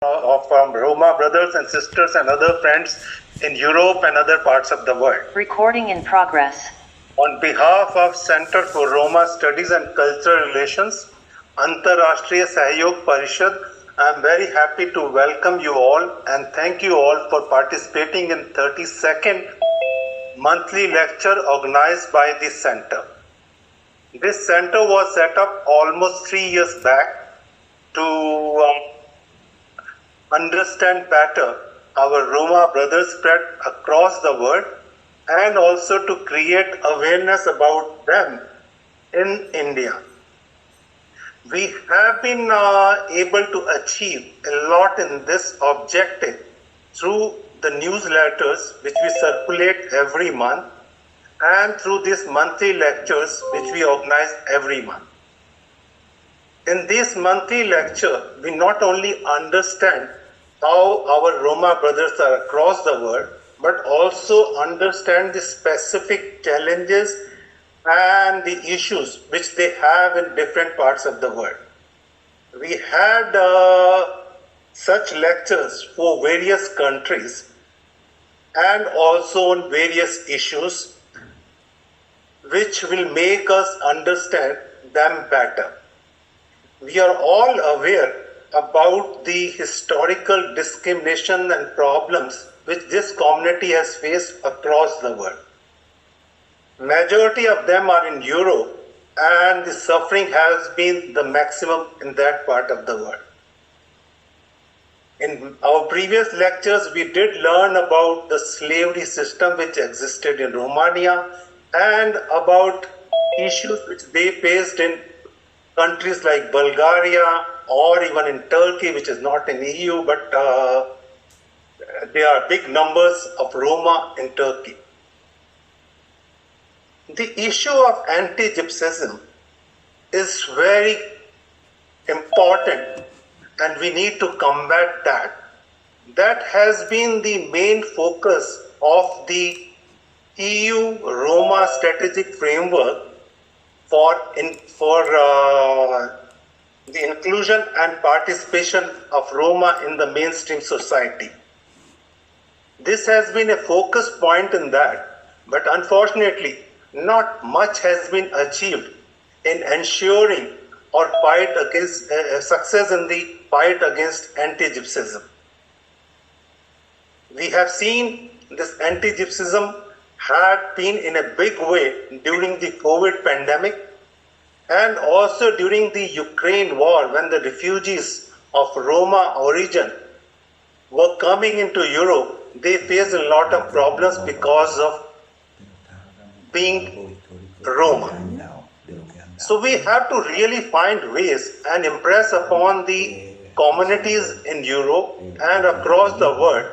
from Roma brothers and sisters and other friends in Europe and other parts of the world. Recording in progress. On behalf of Center for Roma Studies and Cultural Relations, Antarashtriya Sahyog Parishad, I am very happy to welcome you all and thank you all for participating in 32nd monthly lecture organized by this center. This center was set up almost 3 years back to understand better our Roma brothers spread across the world and also to create awareness about them in India. We have been able to achieve a lot in this objective through the newsletters which we circulate every month and through these monthly lectures which we organize every month. In this monthly lecture, we not only understand how our Roma brothers are across the world, but also understand the specific challenges and the issues which they have in different parts of the world. We had such lectures for various countries and also on various issues which will make us understand them better. We are all aware about the historical discrimination and problems which this community has faced across the world. Majority of them are in Europe and the suffering has been the maximum in that part of the world. In our previous lectures, we did learn about the slavery system which existed in Romania and about issues which they faced in countries like Bulgaria or even in Turkey, which is not in EU, but there are big numbers of Roma in Turkey. The issue of anti-Gypsyism is very important and we need to combat that. That has been the main focus of the EU Roma strategic framework for the inclusion and participation of Roma in the mainstream society. This has been a focus point in that, but unfortunately, not much has been achieved in ensuring or fight against success in the fight against anti-Gypsyism. We have seen this anti-Gypsyism had been in a big way during the COVID pandemic and also during the Ukraine war when the refugees of Roma origin were coming into Europe. They faced a lot of problems because of being Roma. So we have to really find ways and impress upon the communities in Europe and across the world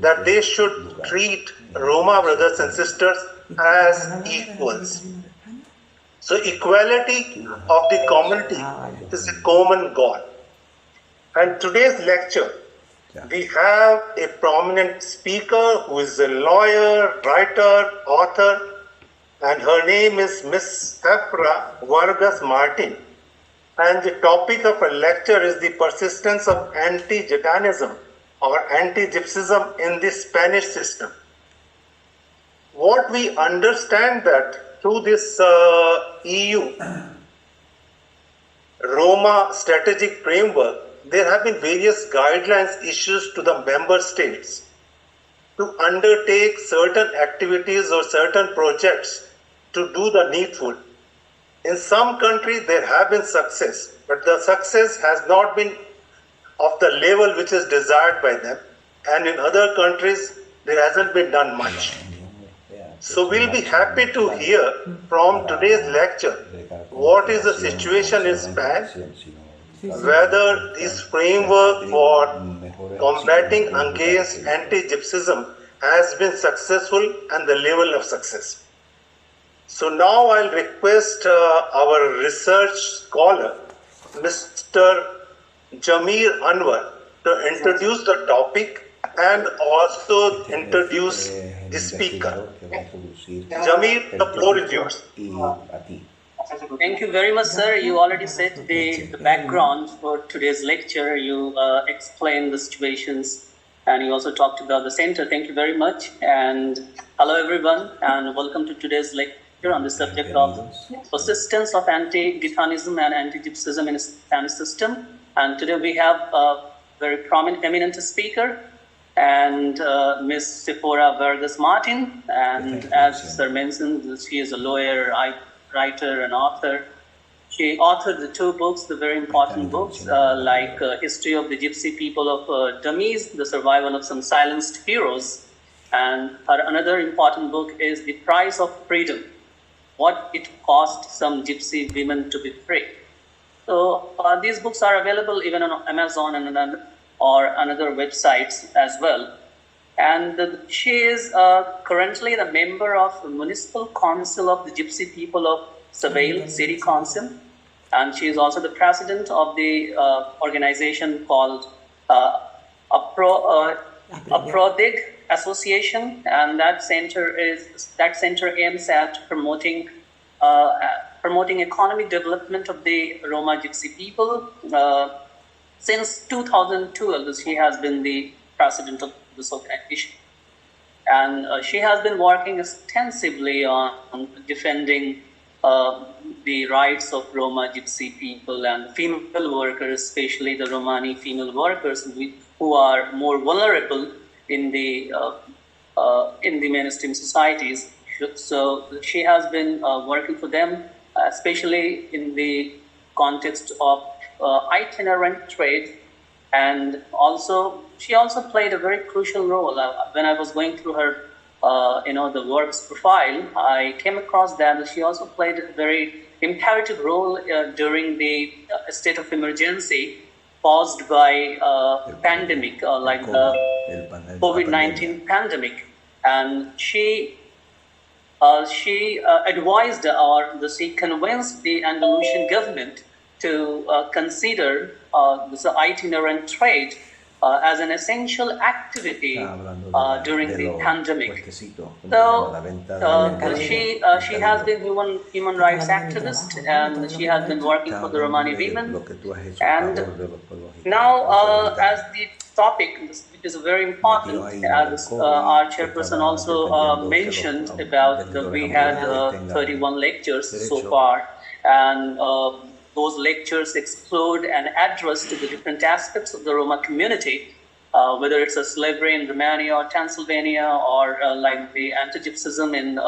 that they should treat Roma brothers and sisters as equals. So equality of the community is a common goal. And today's lecture, we have a prominent speaker who is a lawyer, writer, author, and her name is Miss Safra Vargas Martin. And the topic of her lecture is the persistence of anti-Gitanism or anti-Gypsyism in the Spanish system. What we understand that through this EU Roma strategic framework, there have been various guidelines issued to the member states to undertake certain activities or certain projects to do the needful. In some countries, there have been success, but the success has not been of the level which is desired by them. And in other countries, there hasn't been done much. So we'll be happy to hear from today's lecture what is the situation in Spain, whether this framework for combating against anti-Gypsyism has been successful and the level of success. So now I'll request our research scholar, Mr. Jamir Anwar, to introduce the topic and also introduce the speaker. Jamir, the floor is yours. Thank you very much, sir. You already said the background for today's lecture. You explained the situations and you also talked about the center. Thank you very much. And hello, everyone, and welcome to today's lecture on the subject of persistence of anti-Gitanism and anti-Gypsyism in Spanish system. And today we have a very prominent, eminent speaker, and Ms. Sephora Vargas Martin. And as Sir mentioned, she is a lawyer, writer, and author. She authored the two books, the very important books, like History of the Gypsy People of Dummies, The Survival of Some Silenced Heroes. And her another important book is The Price of Freedom, What It Cost Some Gypsy Women to Be Free. So these books are available even on Amazon and or another websites as well. And she is currently the member of the Municipal Council of the Gypsy People of Seville City Council. And she is also the president of the organization called Aprodig Association. And that center aims at promoting economic development of the Roma Gypsy people. Since 2012, she has been the president of this organization. And she has been working extensively on defending the rights of Roma Gypsy people and female workers, especially the Romani female workers who are more vulnerable in the mainstream societies. So she has been working for them, especially in the context of itinerant trade, and she also played a very crucial role. When I was going through her, the works profile, I came across that she also played a very imperative role during the state of emergency caused by pandemic, like the COVID-19 pandemic, and she advised she convinced the Andalusian government to consider this itinerant trade as an essential activity during the pandemic. So she has been human rights activist, and she has been working for the Romani women. And now, as the topic, which is very important, as our chairperson also mentioned about we had 31 lectures so far, and those lectures explored and addressed the different aspects of the Roma community, whether it's a slavery in Romania or Transylvania, or like the anti-Gypsyism in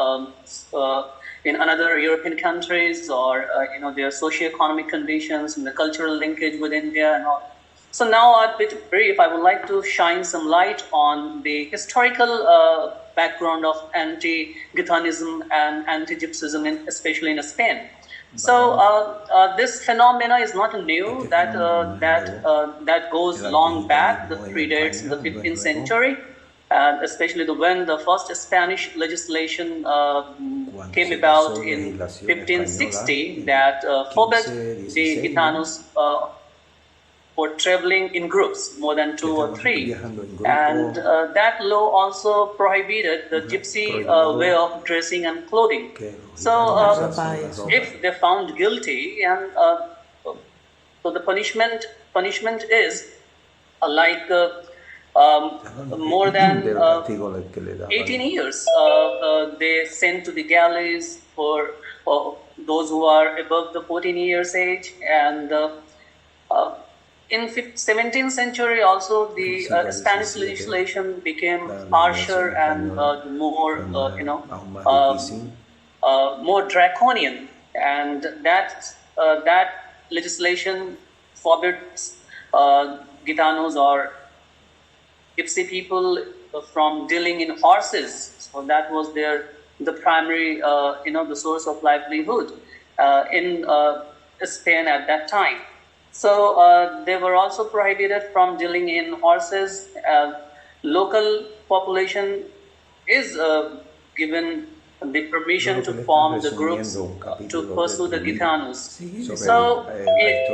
another European countries, or their socio-economic conditions and the cultural linkage with India and all. So now, a bit brief, I would like to shine some light on the historical background of anti-Gitanism and anti-Gypsyism, especially in Spain. So this phenomena is not new. That goes long back. That predates the 15th century, and especially when the first Spanish legislation came about in 1560, that forbade the Gitanos for traveling in groups, more than 2 or 3. And that law also prohibited the gypsy way of dressing and clothing. So if they found guilty, and so the punishment is like more than 18 years. They sent to the galleys for those who are above the 14 years age. And in 17th century also, the Spanish legislation became harsher and more, more draconian, and that legislation forbids Gitanos or Gypsy people from dealing in horses. So that was the primary, the source of livelihood in Spain at that time. So they were also prohibited from dealing in horses. Local population is given the permission to form the groups to pursue the Gitanos. So,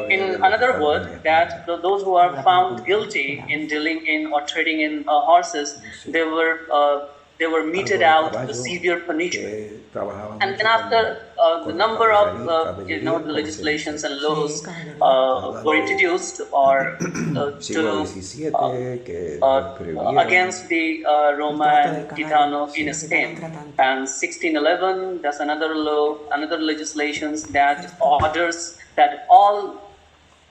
in another word, that those who are found guilty in dealing in or trading in horses, they were they were meted out the severe punishment. And then after the number of the legislations and laws were introduced or against the Roma and Gitano in Spain. And 1611, that's another law, another legislations that orders that all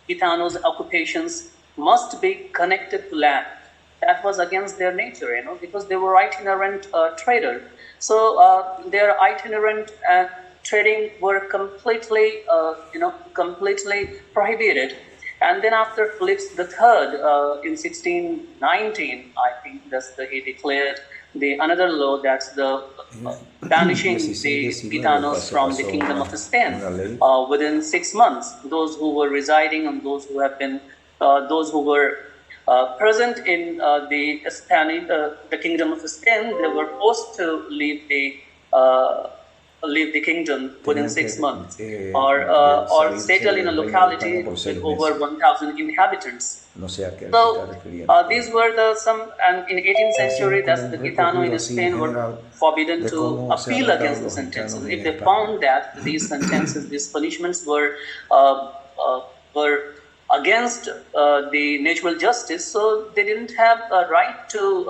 Gitanos' occupations must be connected to land. That was against their nature, because they were itinerant traders. So their itinerant trading were completely, completely prohibited. And then after Philip III in 1619, I think he declared another law that's the banishing the Gitanos from the Kingdom of Spain within 6 months. Those who were residing and those who have been, those who were present in the Kingdom of Spain, they were forced to leave the kingdom within 6 months, or settle in a locality with over 1,000 inhabitants. So these were some, and in 18th century, that's the Gitano in Spain were forbidden to appeal against the sentences. If they found that these sentences, these punishments were against the natural justice, so they didn't have a right to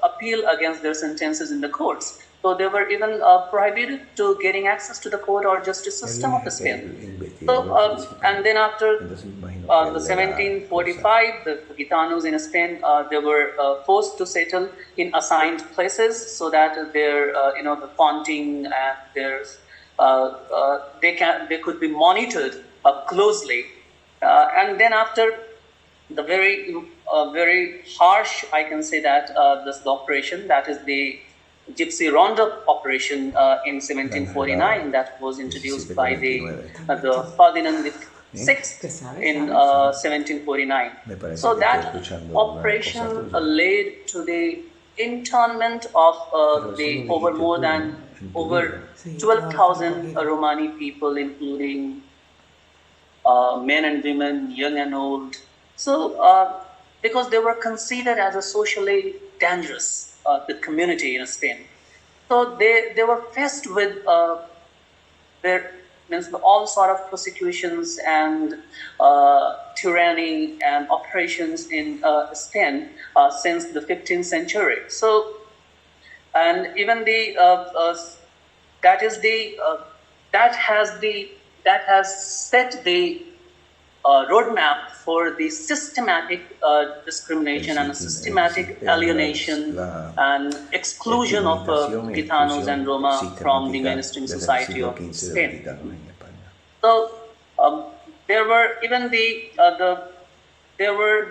appeal against their sentences in the courts. So they were even prohibited to getting access to the court or justice system of Spain. So, and then after the 1745, the Gitanos in Spain, they were forced to settle in assigned places so that their, the fonting and they could be monitored closely. And then after the very harsh, I can say that the operation, that is the Gypsy Roundup operation in 1749, that was introduced by the Ferdinand VI in 1749. So that operation led to the internment of the over 12,000 Romani people, including men and women, young and old. So because they were considered as a socially dangerous the community in Spain. So they were faced with all sort of persecutions and tyranny and oppressions in Spain since the 15th century. So, and even that has set the roadmap for the systematic discrimination and systematic alienation and exclusion of Gitanos and Roma from the mainstream society of Spain. So there were even there were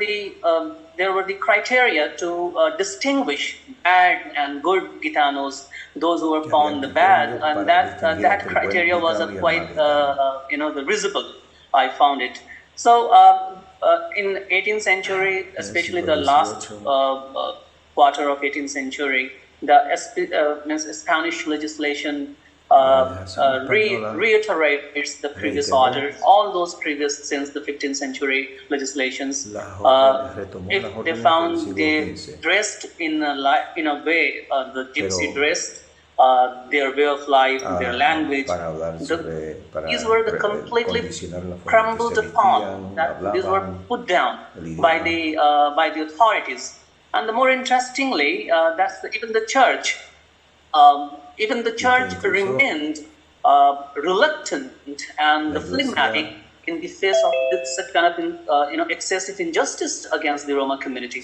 the criteria to distinguish bad and good Gitanos, those who were found bad, and that criteria was quite visible. I found it. So in 18th century, especially the last quarter of 18th century, the Spanish legislation reiterates the previous order, all those previous since the 15th century legislations. If they found they dressed in a way, the gypsy dressed, their way of life, their language, these were the completely crumbled upon. These were put down by the authorities. And the more interestingly, even the church. Even the church remained reluctant and phlegmatic in the face of this kind of excessive injustice against the Roma community.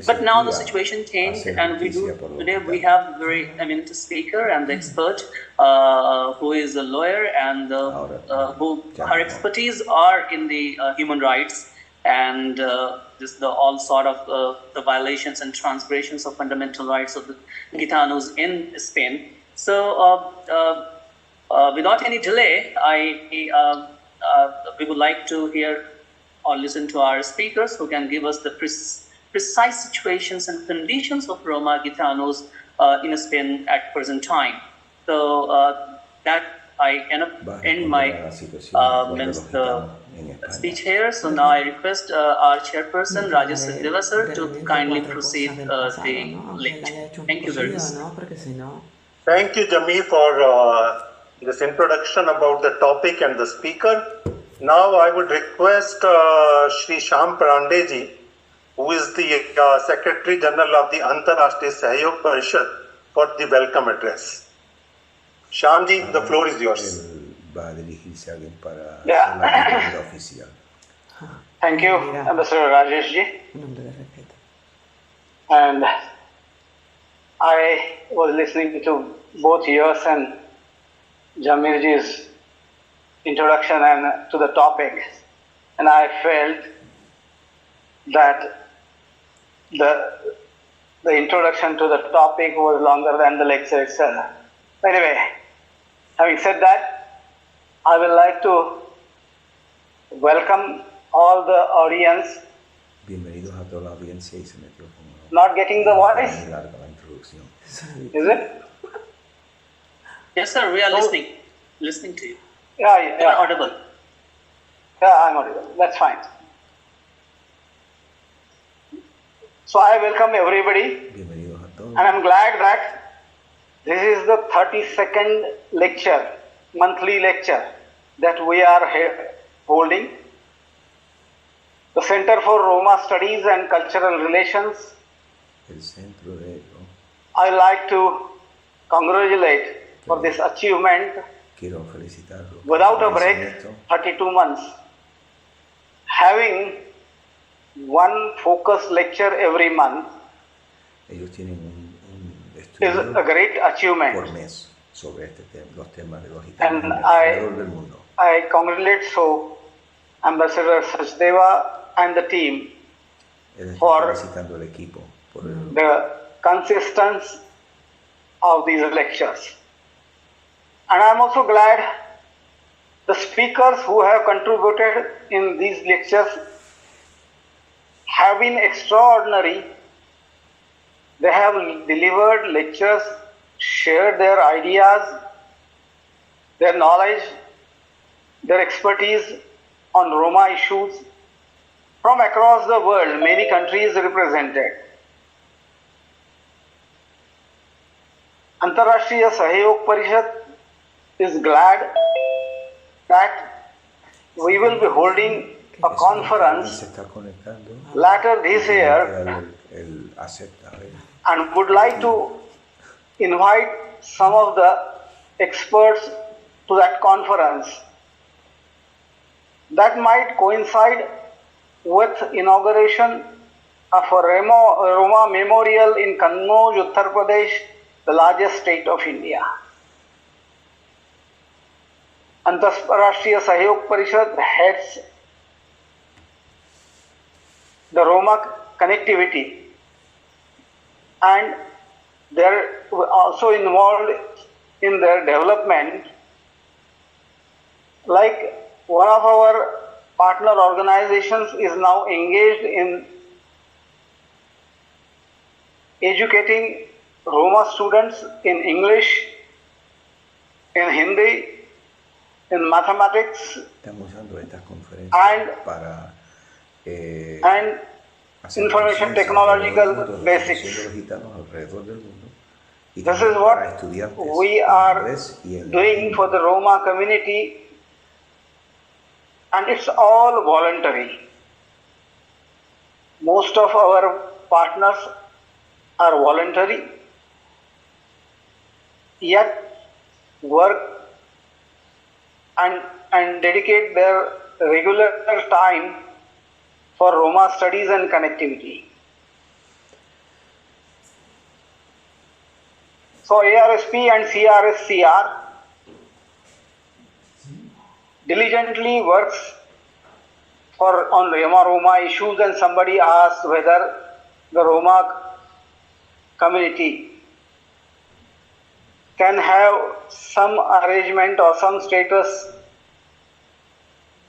But now the situation changed, and today we have a very eminent speaker and expert who is a lawyer, and her expertise are in the human rights and all sort of the violations and transgressions of fundamental rights of the Gitanos in Spain. So without any delay, we would like to hear or listen to our speakers who can give us the precise situations and conditions of Roma Gitanos in Spain at present time. So that I end my speech here. So now I request our chairperson, Rajesh Sachdeva sir, to kindly proceed the lecture. Thank you very much. Thank you, Jamil, for this introduction about the topic and the speaker. Now I would request Shri Shyam Pandey, who is the Secretary General of the Antarashtriya Sahyog Parishad, for the welcome address. Shyamji, the floor is yours. Va a dirigirse a alguien para Yeah. hacer la bienvenida oficial. Thank you, Ambassador Rajesh ji. And I was listening to both yours and Jamir ji's introduction and to the topic, and I felt that the introduction to the topic was longer than the lecture itself. Anyway, having said that, I would like to welcome all the audience. Bienvenidos a toda la audiencia y se metió como Not getting the voice, muy larga la introducción. is it? Yes, sir. We are listening to you. Yeah, You are yeah, audible. yeah, I'm audible. That's fine. So I welcome everybody, Bienvenidos a todos. and I'm glad that this is the 32nd lecture, monthly lecture that we are holding. The Center for Roma Studies and Cultural Relations, El centro de I like to congratulate for this achievement quiero felicitarlos. without a por break, esto. 32 months, having one focused lecture every month Ellos tienen un is estudio a great achievement. por mes sobre este tema, los temas de los gitanos And alrededor del mundo. I congratulate so Ambassador Sachdeva and the team for Felicitando al equipo por el the consistency of these lectures. And I'm also glad the speakers who have contributed in these lectures have been extraordinary. They have delivered lectures, shared their ideas, their knowledge, their expertise on Roma issues from across the world, many countries represented. Antarashtriya Sahyog Parishad is glad that we will be holding a conference se está conectando. later this year El acepta, and would like to invite some of the experts to that conference. That might coincide with inauguration of a Roma memorial in Kannauj, Uttar Pradesh, the largest state of India. Antarashtriya Sahyog Parishad heads the Roma connectivity, and they're also involved in their development. Like one of our partner organizations is now engaged in educating Roma students in English, in Hindi, in mathematics, Estamos usando estas conferencias and para hacer information conciencia technological alrededor del mundo, basics. de los gitanos alrededor del mundo. Y This también is para what estudiantes we en are inglés y en doing for the Roma community, and it's all voluntary. Most of our partners are voluntary, yet work and dedicate their regular time for Roma studies and connectivity. So ARSP and CRSCR diligently works on Roma issues, and somebody asked whether the Roma community can have some arrangement or some status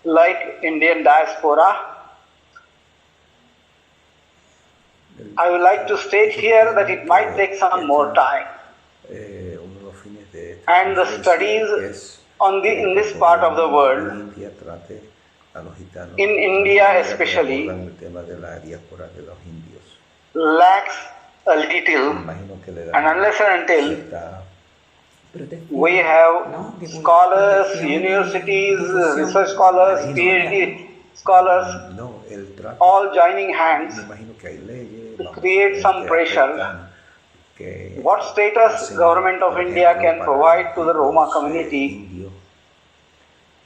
like Indian diaspora. I would like to state here that it might take some more time. And the studies in this part of the world a los gitanos. In India especially, El tema de la diáspora de los indios. lacks a Me little, imagino que le and dan unless and until cierta we have scholars, universities, research scholars, PhD scholars, no, el trato. all joining hands Me imagino que hay leyes, to vamos, create some que pressure. afectan, que What status hacen, government of por India ejemplo, can para provide to the Roma los, community indios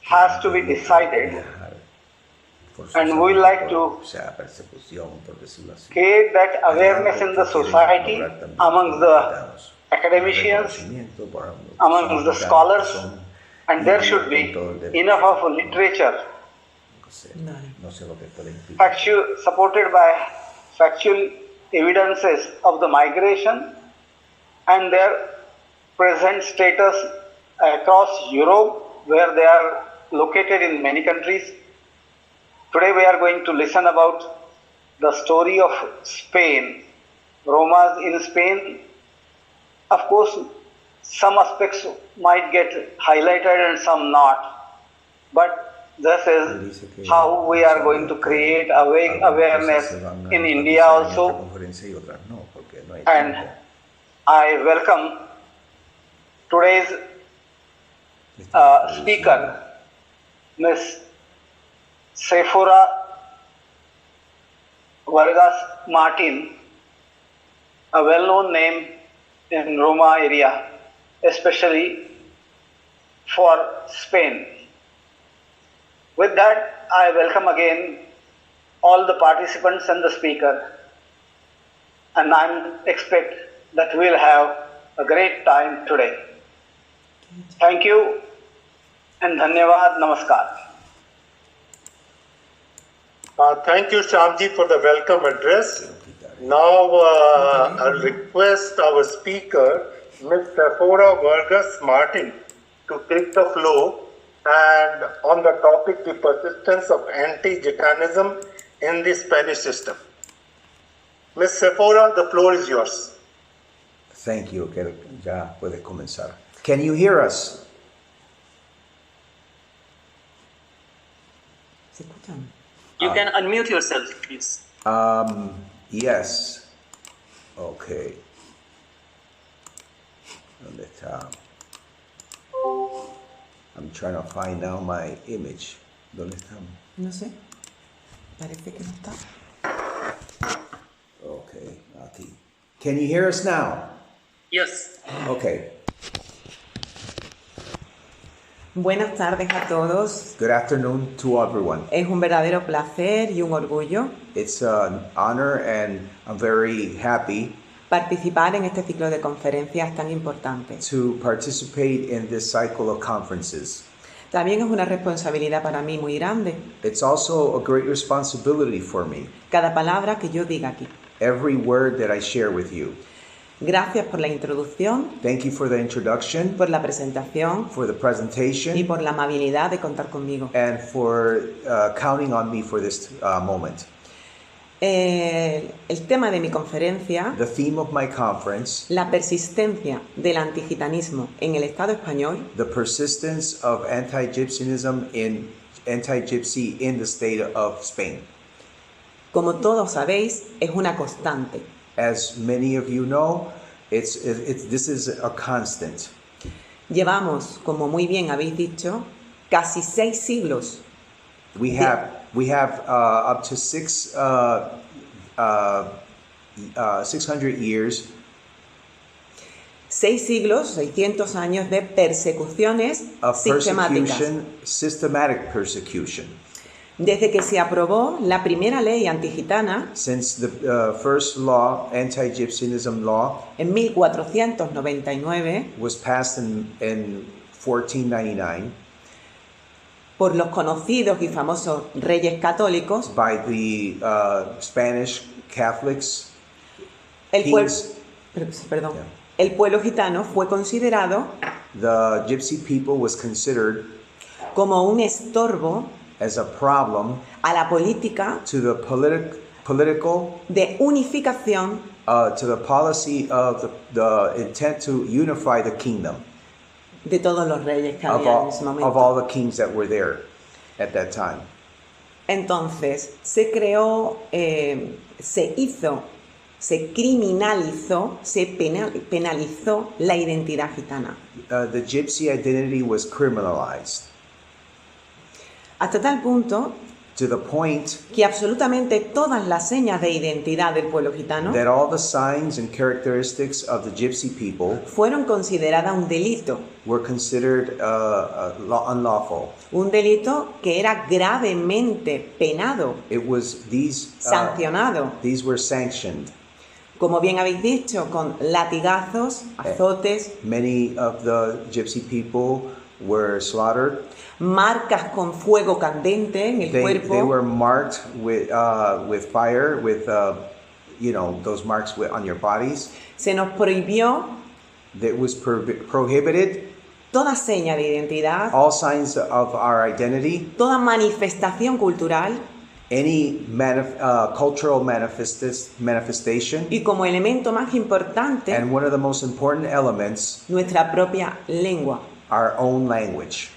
has to be que decided, viajar and we forzosamente like por, to o sea, persecución, por decirlo así. create that Hay awareness algo in que the quieren society lograr también amongst los the gitanos. academicians, Reconocimiento por los que amongst son the gitanos, scholars, que son and there indios should con be todo el derecho. enough of literature No sé lo que puede implicar. supported by factual evidences of the migration and their present status across Europe, where they are located in many countries. Today we are going to listen about the story of Spain, Romas in Spain. Of course, some aspects might get highlighted and some not, but this is how we are going to create awareness in India also. And I welcome today's speaker, Ms. Sephora Vargas Martin, a well-known name in Roma area, especially for Spain. With that, I welcome again all the participants and the speaker, and I expect that we'll have a great time today. Thank you and dhanyavad, namaskar. Thank you, Shyamji, for the welcome address. Now, I'll request our speaker, Ms. Sephora Vargas Martin, to take the floor and on the topic, the persistence of anti-Gitanism in the Spanish system. Ms. Sephora, the floor is yours. Thank you, que ya puedes comenzar. Can you hear us? ¿Se escuchan? You can unmute yourself, please. Yes. Okay. ¿Dónde está? I'm trying to find now my image. ¿Dónde estamos? No sé. Parece que no está. Okay, aquí. Can you hear us now? Yes. Okay. Buenas tardes a todos. Good afternoon to everyone. Es un verdadero placer y un orgullo It's an honor and I'm very happy participar en este ciclo de conferencias tan importante. to participate in this cycle of conferences. También es una responsabilidad para mí muy grande. It's also a great responsibility for me. Cada palabra que yo diga aquí. Every word that I share with you. Gracias por la introducción, Thank you for the introduction, por la presentación for the y presentation, por la amabilidad de contar conmigo. and for counting on me for this moment. El tema de mi conferencia, The theme of my conference, la persistencia del antigitanismo en el Estado español, the persistence of anti-Gypsyism anti-Gypsy in the state of Spain. como todos sabéis, es una constante. As many of you know, this is a constant. Llevamos, como muy bien habéis dicho, casi 6 siglos. We have up to 600 years, 6 siglos, 600 años de persecuciones of sistemáticas. systematic persecution. Desde que se aprobó la primera ley antigitana Since the first law, anti-Gypsyism law, en 1499 was passed in 1499 por los conocidos y famosos reyes católicos, by the Spanish Catholics, el pueblo, kings, perdón, Yeah. el pueblo gitano fue considerado the Gypsy people was considered como un estorbo as a problem a la política to the political, de unificación to the policy of the intent to unify the kingdom de todos los reyes que of había en ese all momento. the kings that were there at that time. Entonces, se creó, se criminalizó, se penalizó la identidad gitana. The gypsy identity was criminalized Hasta tal punto to the point que absolutamente todas las señas de identidad del pueblo gitano that all the signs and characteristics of the gypsy people fueron consideradas un delito. were considered unlawful. Un delito que era gravemente penado, It was sancionado. these were sanctioned. Como bien habéis dicho, con latigazos, azotes, Many of the gypsy people were slaughtered. marcas con fuego candente en el They cuerpo. were marked with fire, with those marks on your bodies. Se nos prohibió That was prohibited. toda seña de identidad, All signs of our identity, toda manifestación cultural any cultural manifestation, y como elemento más importante, and one of the most important elements, nuestra propia lengua. our own language.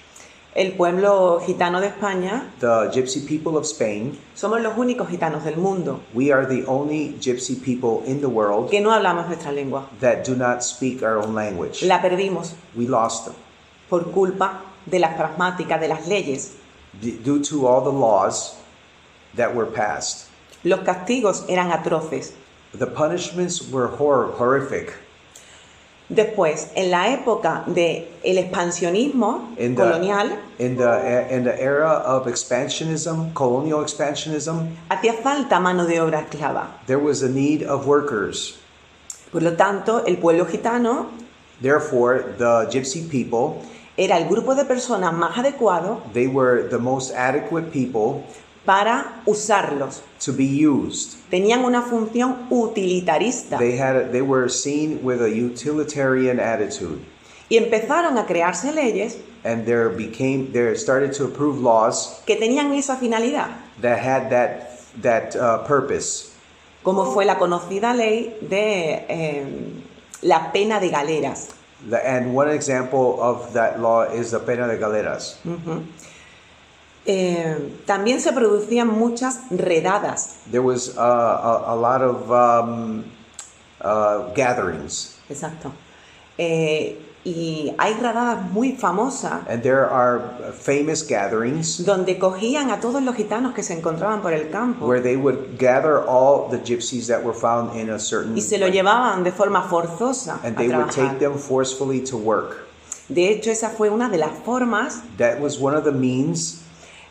El pueblo gitano de España The gypsy people of Spain, somos los únicos gitanos del mundo we are the only gypsy people in the world que no hablamos nuestra lengua. that do not speak our own language. La perdimos We lost them por culpa de las pragmáticas, de las leyes. due to all the laws that were passed. Los castigos eran atroces. The punishments were horrific. Después, en la época del expansionismo colonial, In the era of expansionism, colonial expansionism, hacía falta mano de obra esclava. there was a need of workers. Por lo tanto, el pueblo gitano Therefore, the gypsy people, era el grupo de personas más adecuado they were the most adequate people para usarlos. to be used. Tenían una función utilitarista They were seen with a utilitarian attitude, y empezaron a crearse leyes and there started to approve laws que tenían esa finalidad, that had that purpose. como fue la conocida ley de la pena de galeras. And one example of that law is the pena de galeras. También se producían muchas redadas. There was a lot of gatherings, Exacto. Y hay redadas muy famosas and there are famous gatherings donde cogían a todos los gitanos que se encontraban por el campo where they would gather all the gypsies that were found in a certain y se lo llevaban de forma forzosa and a they would take trabajar. them forcefully to work. De hecho, esa fue una de las formas That was one of the means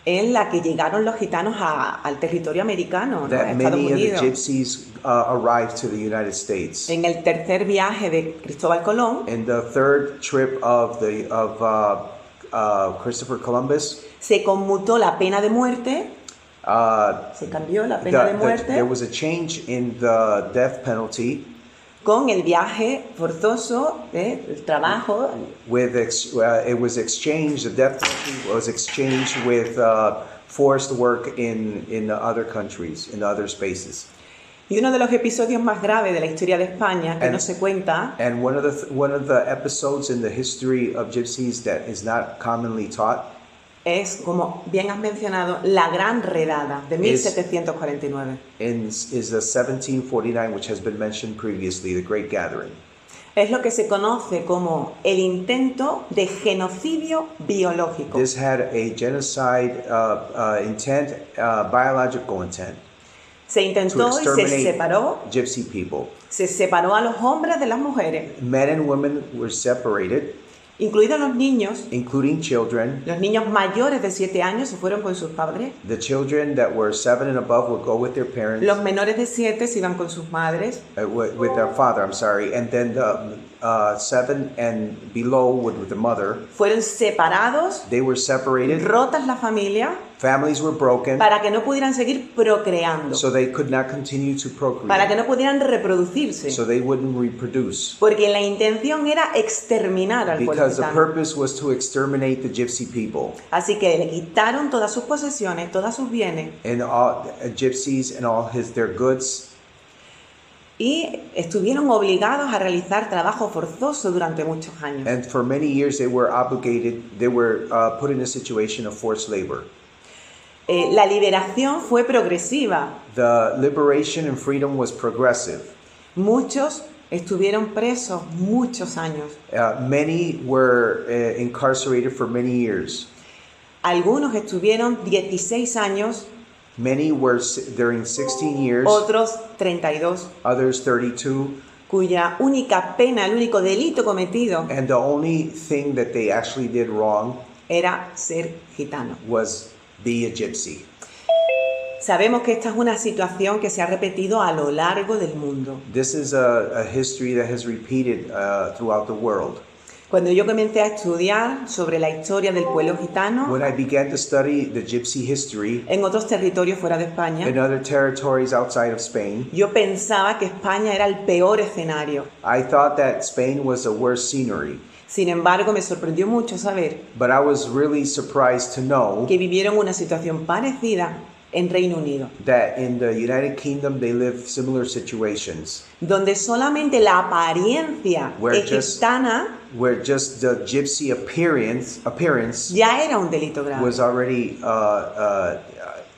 en la que llegaron los gitanos al territorio americano, ¿no? A that Estados many of the Unidos. gypsies arrived to the United States. En el tercer viaje de Cristóbal Colón In the third trip of Christopher Columbus, se conmutó la pena de muerte, se cambió la pena de muerte there was a change in the death penalty con el viaje forzoso del trabajo. it was exchanged. The death penalty was exchanged with forced work in other countries, in other spaces. Y uno de los episodios más graves de la historia de España, que And- no se cuenta, And one of the episodes in the history of gypsies that is not commonly taught es, como bien has mencionado, la Gran Redada de 1749. is the 1749, which has been mentioned previously, the Great Gathering. Es lo que se conoce como el intento de genocidio biológico. This had a genocide intent, biological intent Se to intentó y se exterminate separó, gypsy people. se separó a los hombres de las mujeres, Men and women were separated, incluidos los niños. including children. Los niños mayores de 7 años se fueron con sus padres. The children that were 7 and above would go with their parents, Los menores de 7 se iban con sus madres. with their father, I'm sorry, and then the 7 and below would with the mother. Fueron separados, They were separated, rotas la familia, families were broken, para que no pudieran seguir procreando, so they could not continue to para que procreate, no pudieran reproducirse. so they wouldn't reproduce. Porque la intención era exterminar al pueblo Because the gitano. purpose was to exterminate the gypsy people Así que le quitaron todas sus posesiones, todos sus bienes, and all gypsies and all their goods, y estuvieron obligados a realizar trabajo forzoso durante muchos años. and for many years they were obligated. They were put in a situation of forced labor. La liberación fue progresiva. The liberation and freedom was progressive. Muchos estuvieron presos muchos años. Many were incarcerated for many years. Algunos estuvieron 16 años, Many were during 16 years, otros 32, others 32, cuya única pena, el único delito cometido and the only thing that they actually did wrong era ser gitano. was be a gypsy. Sabemos que esta es una situación que se ha repetido a lo largo del mundo. This is a history that has repeated throughout the world. Cuando yo comencé a estudiar sobre la historia del pueblo gitano When I began to study the gypsy history en otros territorios fuera de España, in other territories outside of Spain, yo pensaba que España era el peor escenario. I thought that Spain was the worst scenery. Sin embargo, me sorprendió mucho saber But I was really surprised to know que vivieron una situación parecida en Reino Unido, that in the United Kingdom they live similar situations, donde solamente la apariencia We're just- gitana where just the gypsy appearance ya era un delito grave. was already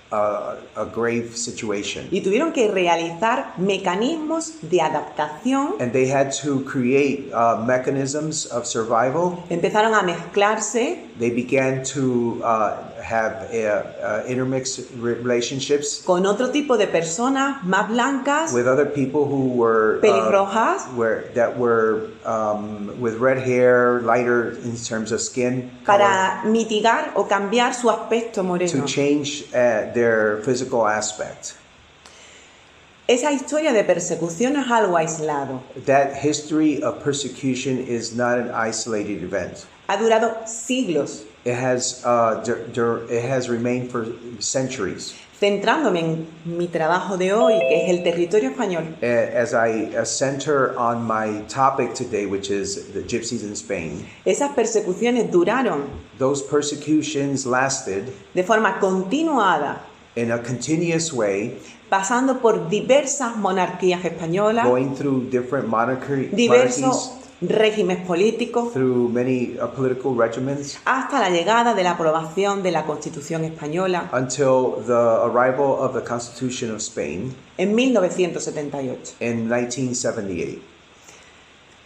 a grave situation. Y tuvieron que realizar mecanismos de adaptación. And they had to create mechanisms of survival. Empezaron a mezclarse They began to have intermixed relationships con otro tipo de personas más blancas, with other people who were pelirrojas, that were with red hair, lighter in terms of skin color, para mitigar o cambiar su aspecto to moreno. change their physical aspect. Esa historia de persecución no es algo aislado. That history of persecution is not an isolated event. Ha durado siglos. It has remained for centuries. Centrándome en mi trabajo de hoy, que es el territorio español, As I center on my topic today, which is the gypsies in Spain, esas persecuciones duraron those persecutions lasted de forma continuada, in a continuous way, pasando por diversas monarquías españolas, going through different monarchies, diversos regímenes políticos, through many political regiments, hasta la llegada de la aprobación de la Constitución española until the arrival of the Constitution of Spain en 1978. in 1978.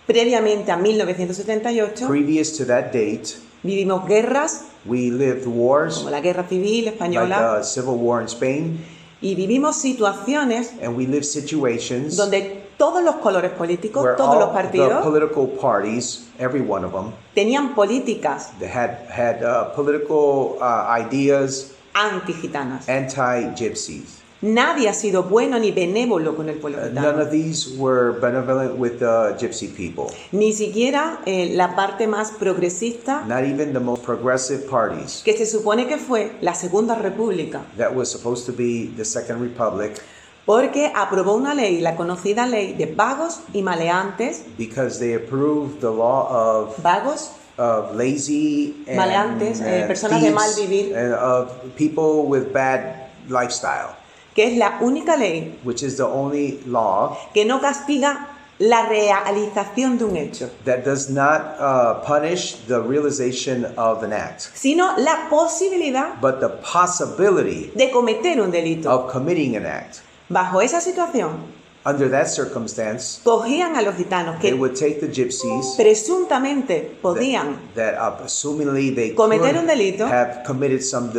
Previamente a 1978 Previous to that date, vivimos guerras, we lived wars como la Guerra Civil like Española, the Civil War in Spain, y vivimos situaciones and we lived situations donde todos los colores políticos, where todos los all the partidos political parties, every one of them, tenían políticas they had political ideas anti-gitanas. anti-gypsies. Nadie ha sido bueno ni benévolo con el pueblo None gitano. of these were benevolent with the gypsy people. Ni siquiera la parte más progresista, Not even the most progressive parties que se supone que fue la Segunda República, that was supposed to be the Second Republic, porque aprobó una ley, la conocida ley de vagos y maleantes, because they approved the law vagos, of lazy and, Maleantes, personas de mal vivir. and of people with bad lifestyle, que es la única ley which is the only law que no castiga la realización de un hecho, that does not punish the realization of an act, sino la posibilidad but the possibility de cometer un delito. of committing an act. Bajo esa situación, Under that circumstance, cogían a los gitanos they que would take the gypsies presuntamente podían that assumingly they cometer could un delito have committed some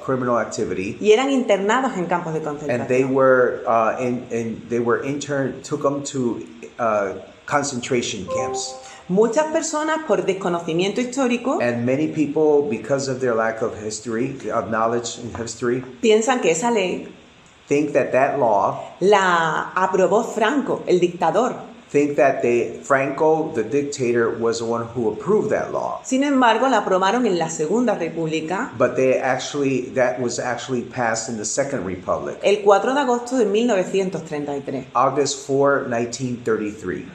criminal activity, y eran internados en campos de and they concentración. were took them to concentration camps. Muchas personas, por desconocimiento histórico, And many people, because of their lack of history, of knowledge in history, piensan que esa ley think that law, la aprobó Franco, el dictador. think that Franco, the dictator, was the one who approved that law. Sin embargo, la aprobaron en la Segunda República But that was actually passed in the Second Republic, el 4 de agosto de 1933. August 4, 1933.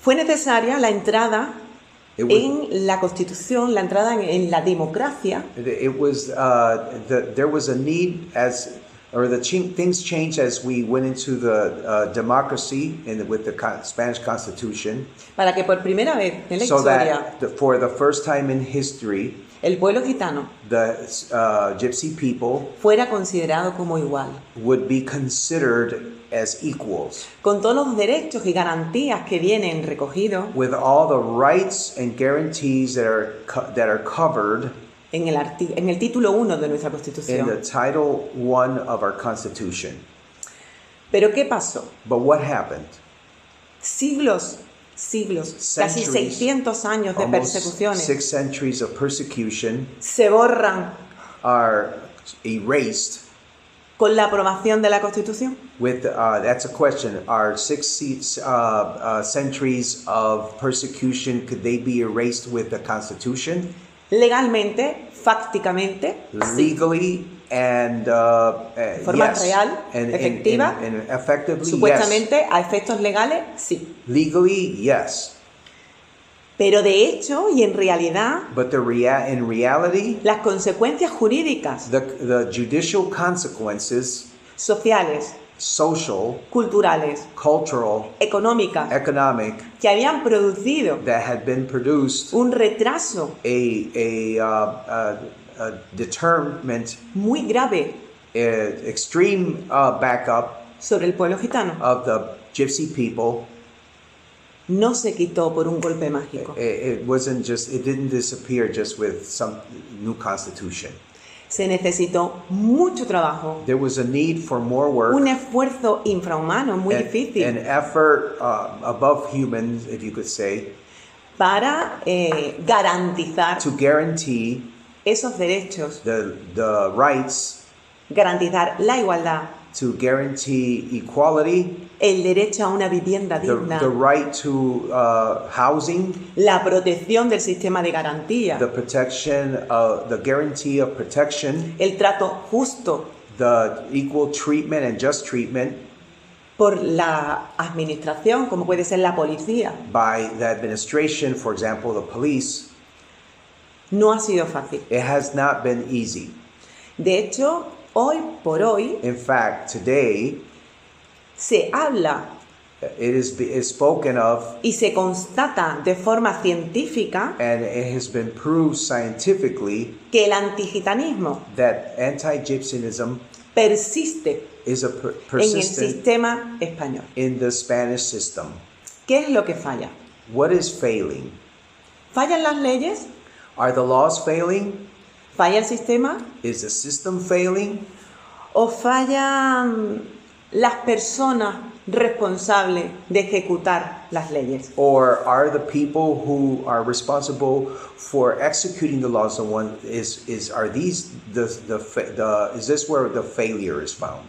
Fue necesaria la entrada It was, en la Constitución, la entrada en la democracia, there was a need things changed as we went into the democracy with the Spanish Constitution, para que por primera vez en la so historia that for the first time in history, el pueblo gitano the Gypsy people fuera considerado como igual, would be considered as equals, con todos los derechos y garantías que vienen recogidos with all the rights and guarantees that are covered en el título 1 de nuestra in the Constitución. Title I of our Constitution. Pero ¿qué pasó? But what happened? Siglos, casi Centuries, 600 años de almost persecuciones 6 centuries of persecution se borran are erased con la aprobación de la Constitución. with, that's a question, are 6 centuries of persecution, could they be erased with the Constitution? Legalmente, fácticamente, sí. Legally and Forma yes. real, efectiva. And effectively, yes. Supuestamente, a efectos legales, sí. Legally, yes. Pero de hecho y en realidad, But in reality, las consecuencias jurídicas, the judicial consequences, sociales, social, culturales, cultural, económicas, economic, que habían producido that had been produced un retraso a determinant, muy grave extreme backup sobre el pueblo gitano, of the Gypsy people. no se quitó por un golpe mágico. It didn't disappear just with some new constitution. Se necesitó mucho trabajo, There was a need for more work, un esfuerzo infrahumano muy an difícil effort above humans, if you could say, para garantizar to guarantee esos derechos, the rights, garantizar la igualdad, to guarantee equality, el derecho a una vivienda digna, the right to housing, la protección del sistema de garantía, the protection, the guarantee of protection, el trato justo the equal treatment and just treatment por la administración, como puede ser la policía. by the administration, for example, the police. No ha sido fácil. It has not been easy. De hecho, hoy por hoy In fact, today, se habla it is spoken of y se constata de forma científica and it has been proved scientifically que el antigitanismo that anti-Gypsyism persiste is en el persistent sistema español. in the Spanish system. ¿Qué es lo que falla? What is failing? ¿Fallan las leyes? Are the laws failing? ¿Falla el sistema? Is the system failing? ¿O fallan las personas responsables de ejecutar las leyes? Or are the people who are responsible for executing the laws the one is this where the failure is found?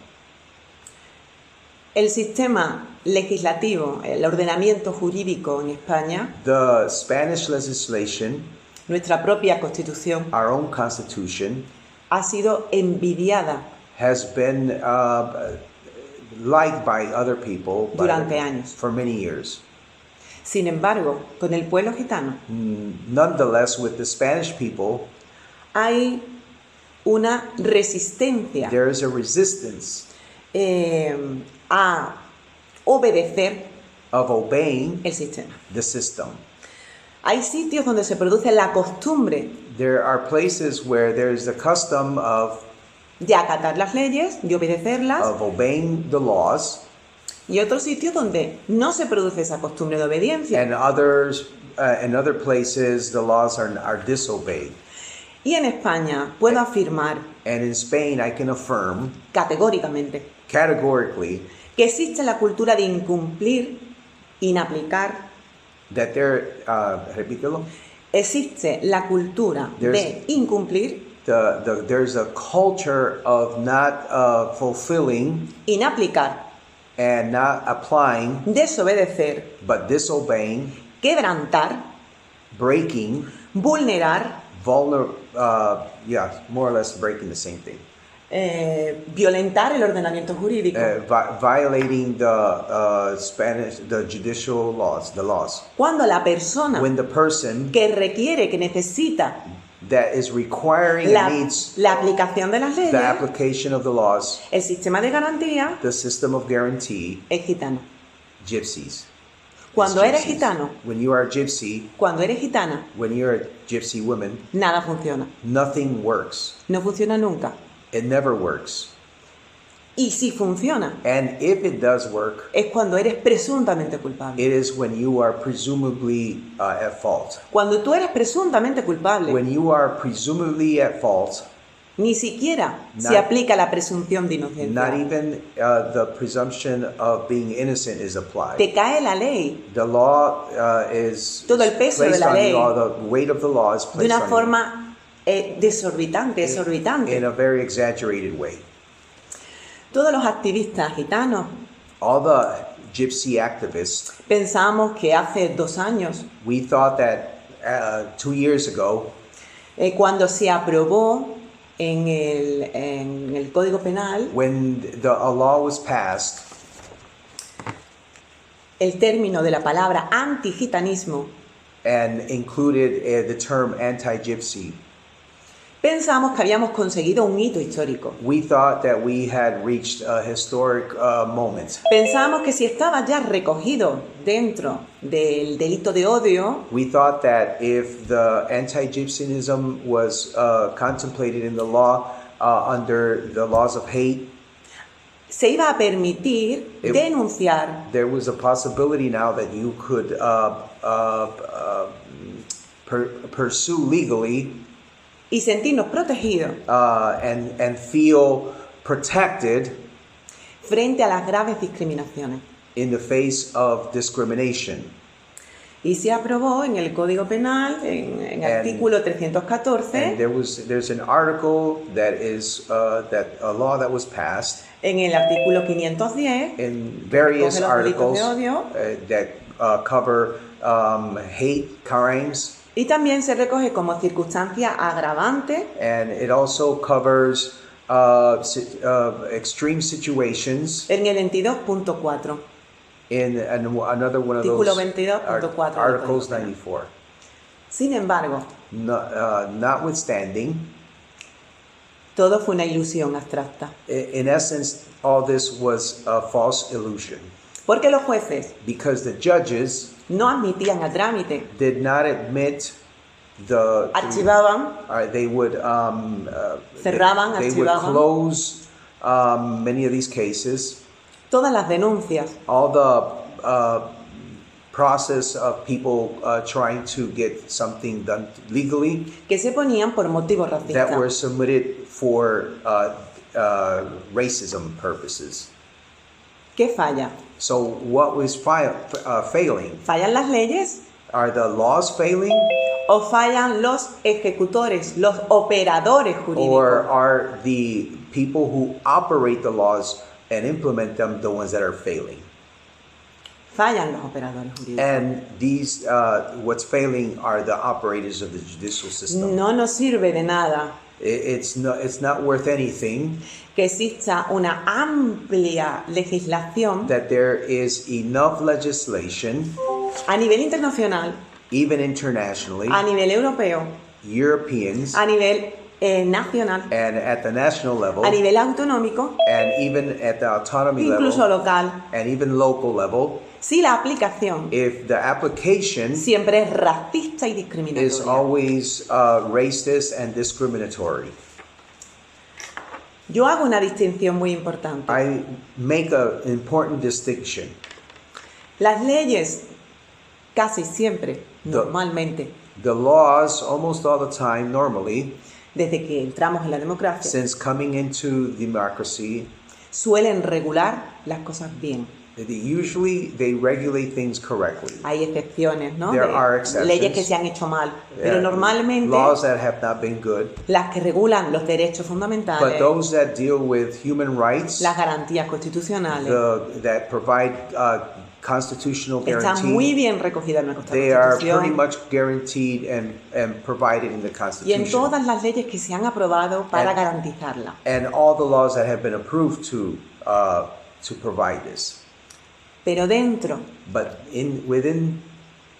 El sistema legislativo, el ordenamiento jurídico en España, The Spanish legislation, nuestra propia constitución, our own constitution, ha sido envidiada has been liked by other people Durante años. for many years. Sin embargo, con el pueblo gitano Nonetheless, with the Spanish people, hay una resistencia there is a resistance a obedecer of obeying el sistema. the system. Hay sitios donde se produce la costumbre There are places where there is the custom of de acatar las leyes, de obedecerlas, obeying the laws, y otros sitios donde no se produce esa costumbre de obediencia. and in other places the laws are disobeyed. Y en España puedo afirmar And in Spain, I can affirm categóricamente categorically que existe la cultura de incumplir, inaplicar, that repítelo, existe la cultura de incumplir, there's a culture of not fulfilling inaplicar, and not applying, desobedecer, but disobeying, quebrantar, breaking, vulnerar, more or less breaking the same thing. violentar el ordenamiento jurídico. Violating the judicial laws, the laws. Cuando la persona When the person que requiere, que necesita that is requiring la, and needs la aplicación de las the leyes, application of the laws, el sistema de garantía the system of guarantee, es gitano. gypsies. Cuando as eres gypsies. gitano, When you are a gypsy, cuando eres gitana, when you're a gypsy woman, nada funciona. nothing works. No funciona nunca. It never works. Y si funciona, And if it does work, es cuando eres presuntamente culpable. it is when you are presumably at fault. Cuando tú eres presuntamente culpable, When you are presumably at fault, ni siquiera se Not- aplica la presunción de not inocencia. even the presumption of being innocent is applied. Te cae la ley The law is Todo el peso de placed la on ley you, all the weight of the law is de placed una on you forma desorbitante. in a very exaggerated way. Todos los activistas gitanos All the gypsy activists, pensamos que hace 2 años, we thought that 2 years ago, cuando se aprobó en el Código Penal when a law was passed, el término de la palabra antigitanismo, and included the term anti-gypsy, pensamos que habíamos conseguido un hito histórico. we thought that we had reached a historic moment. Pensamos que si estaba ya recogido dentro del delito de odio, We thought that if the anti-gypsyism was contemplated in the law under the laws of hate, se iba a permitir It- denunciar there was a possibility now that you could pursue legally y sentirnos protegidos and feel protected frente a las graves discriminaciones. in the face of discrimination. Y se aprobó en el Código Penal, en el And- artículo And 314, there's an article that is that a law that was passed en el artículo 510, in various Recoge los delitos de articles odio. that cover hate crimes, y también se recoge como circunstancia agravante and it also covers extreme situations en el 22.4. in another one of Artículo those 22.4 del Articles Código Penal. 94. Sin embargo, Notwithstanding, todo fue una ilusión abstracta, in essence, all this was a false illusion porque los jueces because the judges no admitían a trámite, did not admit the archivaban, they would Cerraban, they would archivaban. close many of these cases. todas las denuncias All the process of people trying to get something done legally que se ponían por motivos that were racistas. submitted for racism purposes. ¿Qué falla? So what was failing? ¿Fallan las leyes Are the laws failing, o fallan los ejecutores, los operadores or jurídicos? are the people who operate the laws and implement them the ones that are failing? Fallan los operadores jurídicos. And these, what's failing are the operators of the judicial system. No nos sirve de nada It's not worth anything que exista una amplia legislación that there is enough legislation, a nivel internacional, even internationally, a nivel europeo, Europeans, a nivel nacional, and at the national level, a nivel autonómico, and even at the autonomy incluso level, local, and even local level, si la aplicación if the application siempre es racista y is discriminatoria. always racist and discriminatory. Yo hago una distinción muy importante. I make an important distinction. Las leyes, casi siempre, normalmente, The laws, almost all the time, normally, desde que entramos en la democracia, since coming into democracy, suelen regular las cosas bien. usually they regulate things correctly. Hay excepciones, ¿no? There De are exceptions. leyes que se han hecho mal, pero normalmente Laws that have not been good, las que regulan los derechos fundamentales, but those that deal with human rights, las garantías constitucionales, that provide constitutional están muy guarantee, bien recogidas en nuestra they are pretty Constitución much guaranteed and provided in the y en Constitution. todas las leyes que se han aprobado para And- garantizarla. And all the laws that have been approved to provide this. Pero dentro But within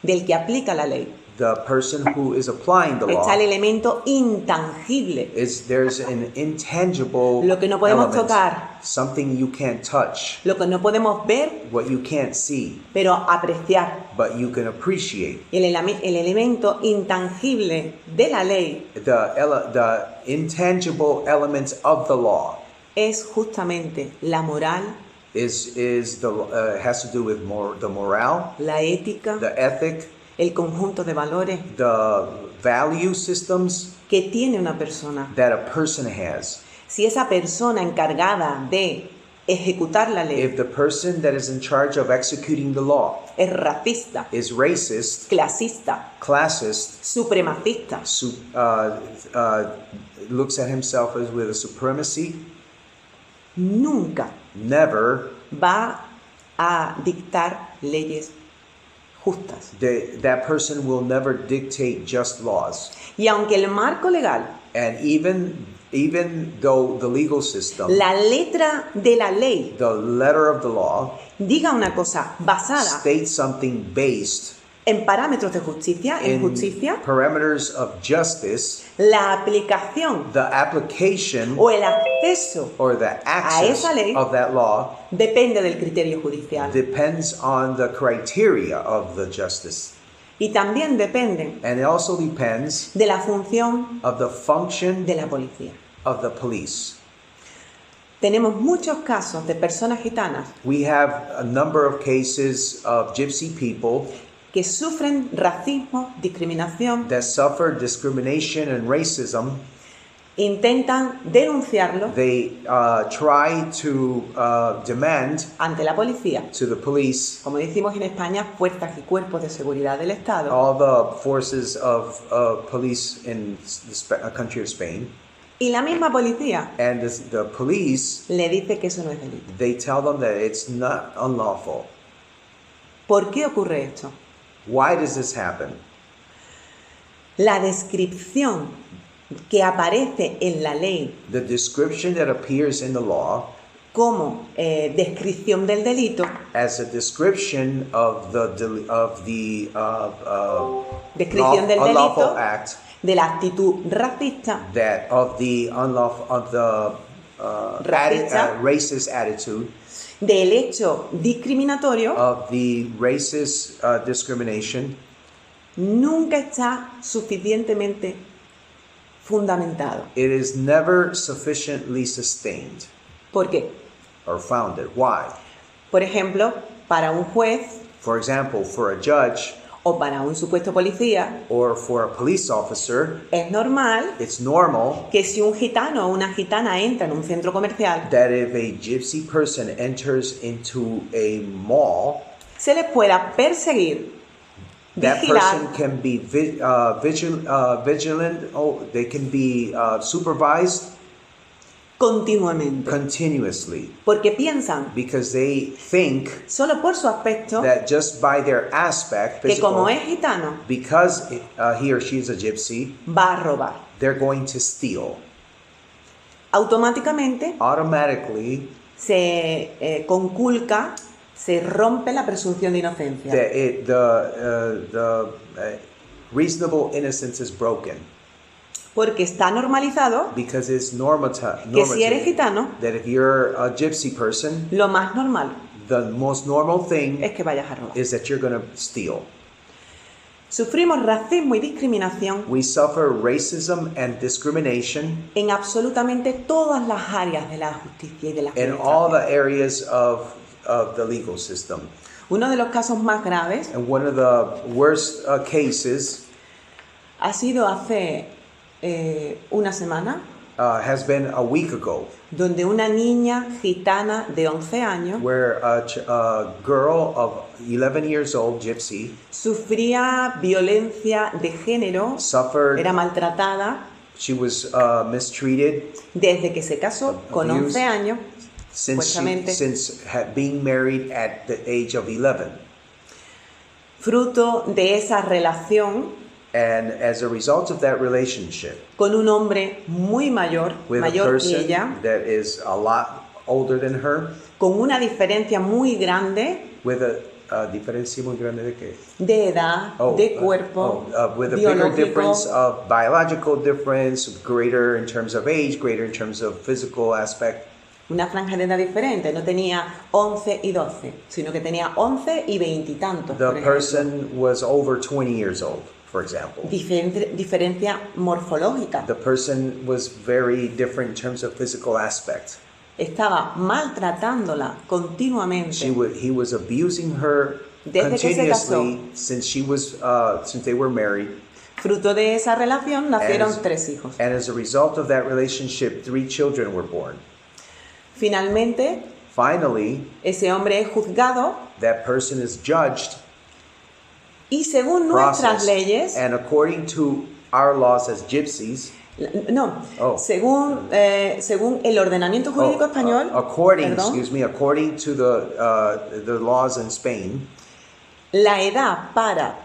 del que aplica la ley, the person who is applying the está el law. elemento intangible, There's an intangible lo que no podemos element, tocar, something you can't touch, lo que no podemos ver, what you can't see, pero apreciar. but you can appreciate. El elemento intangible de la ley The intangible elements of the law es justamente la moral, has to do with the morale, la ética, the ethic, el conjunto de valores the value systems que tiene una persona. that a person has. Si esa persona encargada de ejecutar la ley If the person that is in charge of executing the law es racista, is racist, clasista, classist, supremacista, looks at himself as with a supremacy, nunca never va a dictar leyes justas. that person will never dictate just laws. Y aunque el marco legal, And even though the legal system, la letra de la ley, the letter of the law, diga una cosa basada states something based en parámetros de justicia, en in justicia, parameters of justice, la aplicación the application o el acceso or the access esa ley of that law depende del criterio judicial. depends on the criteria of the justice. Y también depende And it also depends de la función of the function de la policía. of the police. Tenemos muchos casos de personas gitanas We have a number of cases of gypsy people que sufren racismo, discriminación, that suffer discrimination and racism. intentan denunciarlo They try to demand ante la policía. to the police, Como decimos en España, fuerzas y cuerpos de seguridad del Estado. all the forces of police in the country of Spain, Y la misma policía and the police, le dice que eso no es delito. they tell them that it's not unlawful. ¿Por qué ocurre esto? Why does this happen? La descripción que aparece en la ley The description that appears in the law como descripción del delito, as a description of the descripción del unlawful delito, act, de la actitud racista, that of the unlawful of the Racista. racist attitude, del hecho discriminatorio, of the racist discrimination, nunca está suficientemente fundamentado. it is never sufficiently sustained ¿Por qué? or founded. Why? Por ejemplo, para un juez For example, for a judge o para un supuesto policía, or for a police officer, es normal it's normal que si un gitano o una gitana entra en un centro comercial, that if a gypsy person enters into a mall, se les pueda perseguir, that vigilar, person can be vigilant, they can be supervised continuamente. continuously, Porque piensan, because they think solo por su aspecto, that just by their aspect, que como physical, es gitano, because he or she is a gypsy, va a robar. they're going to steal. Automáticamente Automatically, se conculca, se rompe la presunción de inocencia. the reasonable innocence is broken, Porque está normalizado because it's que si eres normative gitano, that if you're a gypsy person, lo más normal the most normal thing es que vayas a robar. is that you're going to steal. Sufrimos racismo y discriminación We suffer racism and discrimination en absolutamente todas las áreas de la justicia y de la in all administración. the areas of the legal system. Uno de los casos más graves And one of the worst cases ha sido hace una semana, has been a week ago, donde una niña gitana de 11 años where a girl of 11 years old, gypsy, sufría violencia de género, suffered, era maltratada she was mistreated desde que se casó con 11 años, supuestamente, since being married at the age of 11. fruto de esa relación And as a result of that relationship con un hombre muy mayor, with a mayor que person ella, that is a lot older than her, con una diferencia muy grande with diferencia muy grande de qué? De edad, de cuerpo, with a bigger biológico. difference of biological difference, greater in terms of age, greater in terms of physical aspect. Una franja de edad diferente, no tenía 11 y 12, sino que tenía 11 y 20 y tantos. The person was over 20 years old, for example. Diferencia morfológica. The person was very different in terms of physical aspect. Estaba maltratándola continuamente. He was abusing her Desde que se casó. continuously since they were married. Fruto de esa relación nacieron As- 3 hijos. And as a result of that relationship, 3 children were born. Finalmente, Finally, ese hombre es juzgado that person is judged, y según nuestras processed, leyes, and according to our laws as gypsies, no, Oh. según el ordenamiento jurídico español, according perdón, to the laws in Spain, la edad para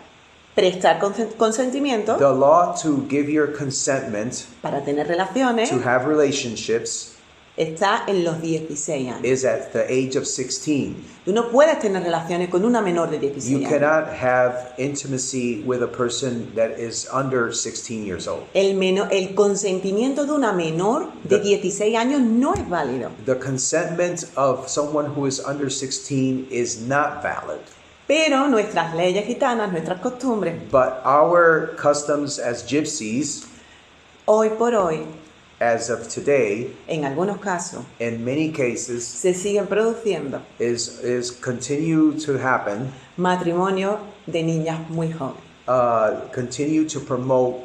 prestar consentimiento, the law to give your consentment para tener relaciones, to have relationships está en los 16 años. is at the age of 16. Tú no puedes tener relaciones con una menor de You 16 años. cannot have intimacy with a person that is under 16 years old. El consentimiento de una menor de The- 16 años no es válido. The consentment of someone who is under 16 is not valid. Pero nuestras leyes gitanas, nuestras costumbres, But our customs as gypsies, hoy por hoy, as of today, en algunos casos, in many cases, se siguen produciendo is continue to happen, matrimonios de niñas muy jóvenes. continue to promote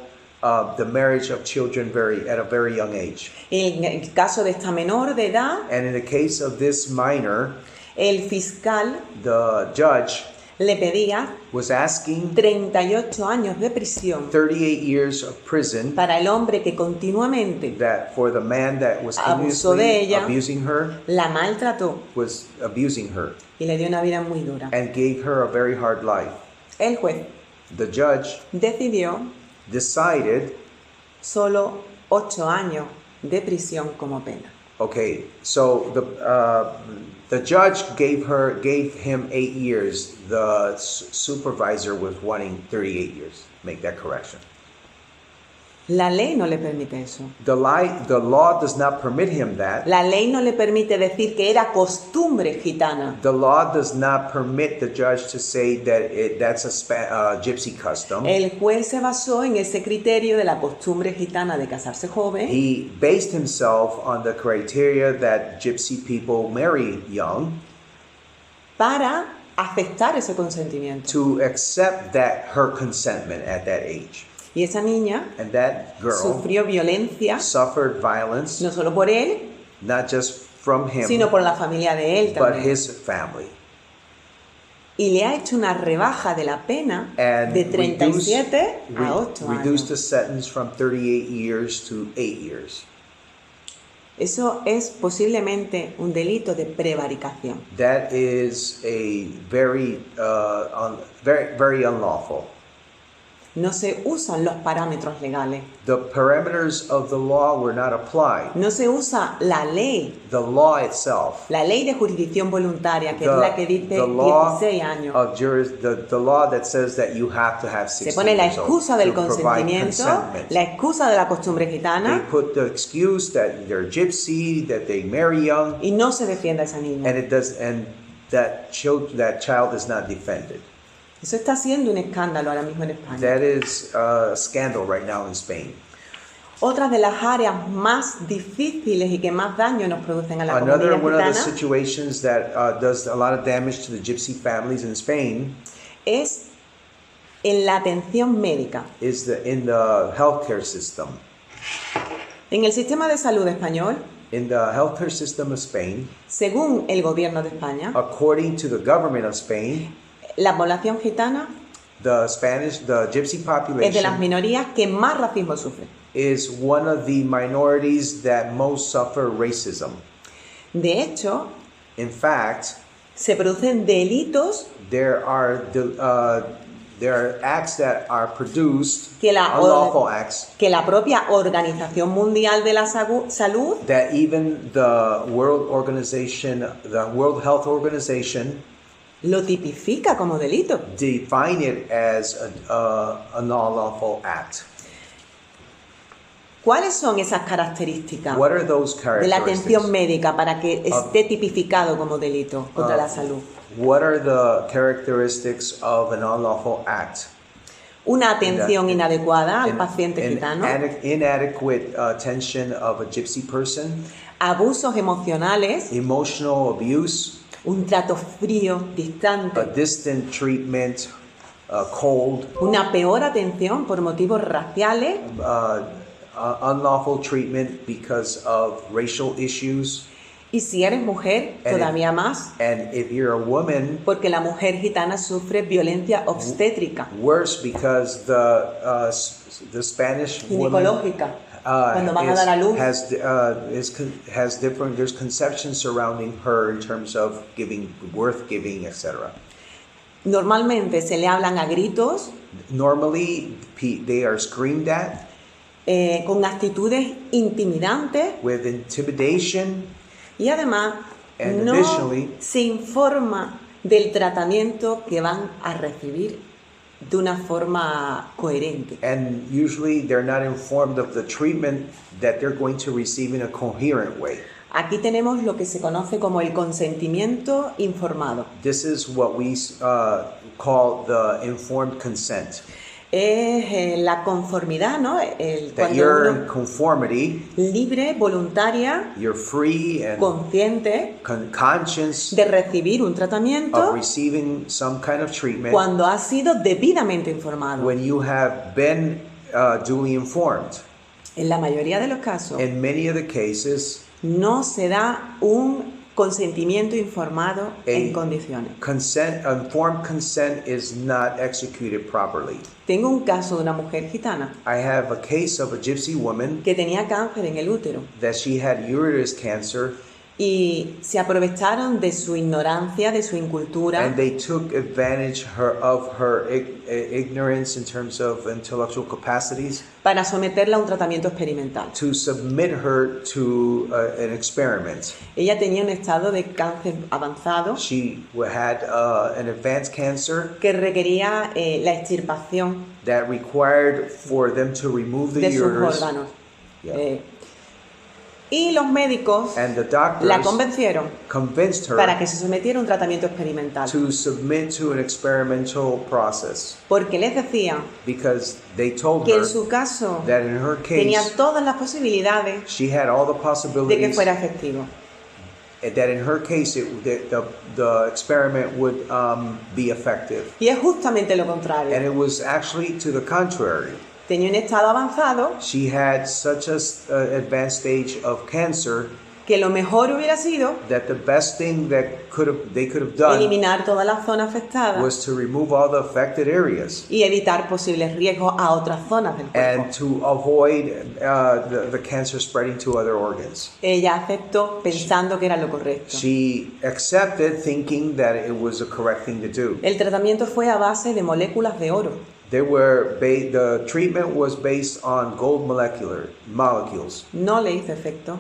the marriage of children at a very young age. En el caso de esta menor de edad, And in the case of this minor, el fiscal the judge le pedía was asking 38 años de prisión 38 years of prison para el hombre que continuamente that for the man that was abusó de continuously ella, abusing her, la maltrató was abusing her, y le dio una vida muy dura. and gave her a very hard life. El juez The judge decidió decided, solo 8 años de prisión como pena. okay, so the judge gave him 8 years. The supervisor was wanting 38 years. Make that correction. La ley no le permite eso. The law does not permit him that. La ley no le permite decir que era costumbre gitana. The law does not permit the judge to say that that's a gypsy custom. El juez se basó en ese criterio de la costumbre gitana de casarse joven He based himself on the criteria that gypsy people marry young para aceptar ese consentimiento. to accept her consentment at that age. Y esa niña And that girl sufrió violencia, suffered violence, no solo por él, not just from him, sino por la familia de él but también. his family. Y le ha hecho una rebaja de la pena And de 37 a 8 reduced the años. sentence from 38 years to 8 years. Eso es posiblemente un delito de prevaricación. That is a very unlawful. No se usan los parámetros legales. The parameters of the law were not applied. No se usa la ley, The law itself, la ley de jurisdicción voluntaria, que es la que dice the law 16 años. of the law that says that you have to have 16 Se pone la years old excusa del to provide consentimiento, consentment. la excusa de la costumbre They gitana, put the excuse that they're gypsy, that they marry young, y no se defiende a esa niña. and that child is not defended. Eso está siendo un escándalo ahora mismo en España. That is a scandal right now in Spain. Otra de las áreas más difíciles y que más daño nos producen a la Another comunidad one of the gitana situations that does a lot of damage to the gypsy families in Spain es en la atención médica. is in the healthcare system. En el sistema de salud español, In the healthcare system of Spain, según el gobierno de España, according to the government of Spain, la población gitana the gypsy es de las population minorías que más racismo sufre. is one of the minorities that most suffer racism. De hecho, In fact, se producen delitos there are acts that are produced, que la, unlawful acts, que la propia Organización Mundial de la Salud that even the World Health Organization lo tipifica como delito. define it as a non-lawful act. ¿Cuáles son esas características What are those de la atención characteristics? médica para que esté tipificado como delito contra la salud? What are the characteristics of a non-lawful act? Una atención inadecuada al An- paciente an gitano, inadequate attention of a gypsy person, abusos emocionales, emotional abuse, un trato frío, a distante, distant treatment, cold, una peor atención por motivos raciales, unlawful treatment because of racial issues, y si eres mujer, And todavía más, and if you're a woman, porque la mujer gitana sufre violencia obstétrica, worse because the Spanish woman ginecológica, cuando van a dar a luz. has different. There's conceptions surrounding her in terms of giving giving, etc. Normalmente se le hablan a gritos, Normally, they are screamed at con actitudes intimidantes, with intimidation, y además And no additionally- se informa del tratamiento que van a recibir de una forma coherente. and usually they're not informed of the treatment that they're going to receive in a coherent way. Aquí tenemos lo que se conoce como el consentimiento informado. This is what we call the informed consent. Es la conformidad, ¿no? That Cuando you're in uno conformity, libre, voluntaria, you're free and consciente conscious de recibir un of tratamiento receiving some kind of treatment cuando ha sido debidamente informado. when you have been duly informed. En la mayoría de los casos In many of the cases, no se da un consentimiento informado en condiciones. informed consent is not executed properly. Tengo un caso de una mujer gitana I have a case of a gypsy woman que tenía cáncer en el útero that she had uterus cancer, y se aprovecharon de su ignorancia, de su incultura, and they took advantage of her ignorance in terms of intellectual capacities para someterla a un tratamiento experimental. to submit her to an experiment. Ella tenía un estado de cáncer avanzado She had an advanced cancer que requería la extirpación that required for them to remove the de sus uterus, órganos. Yeah. Y los médicos and the la doctors convencieron convinced para her que se sometiera a un tratamiento experimental, to submit to an experimental process porque les decían because they told que her en su caso that in her tenía case todas las posibilidades she had all the de que possibilities fuera efectivo. that in her case the experiment would be effective, Y es justamente lo and contrario. it was actually to the contrary. Tenía un estado avanzado She had such a advanced stage of cancer que lo mejor hubiera sido that the best thing that they could have done eliminar toda la zona afectada was to remove all the affected areas y evitar posibles riesgos a otras zonas del cuerpo. and to avoid the cancer spreading to other organs. Ella aceptó pensando que era lo correcto. She accepted thinking that it was the correct thing to do. El tratamiento fue a base de moléculas de oro. The treatment was based on gold molecules. No le hizo efecto.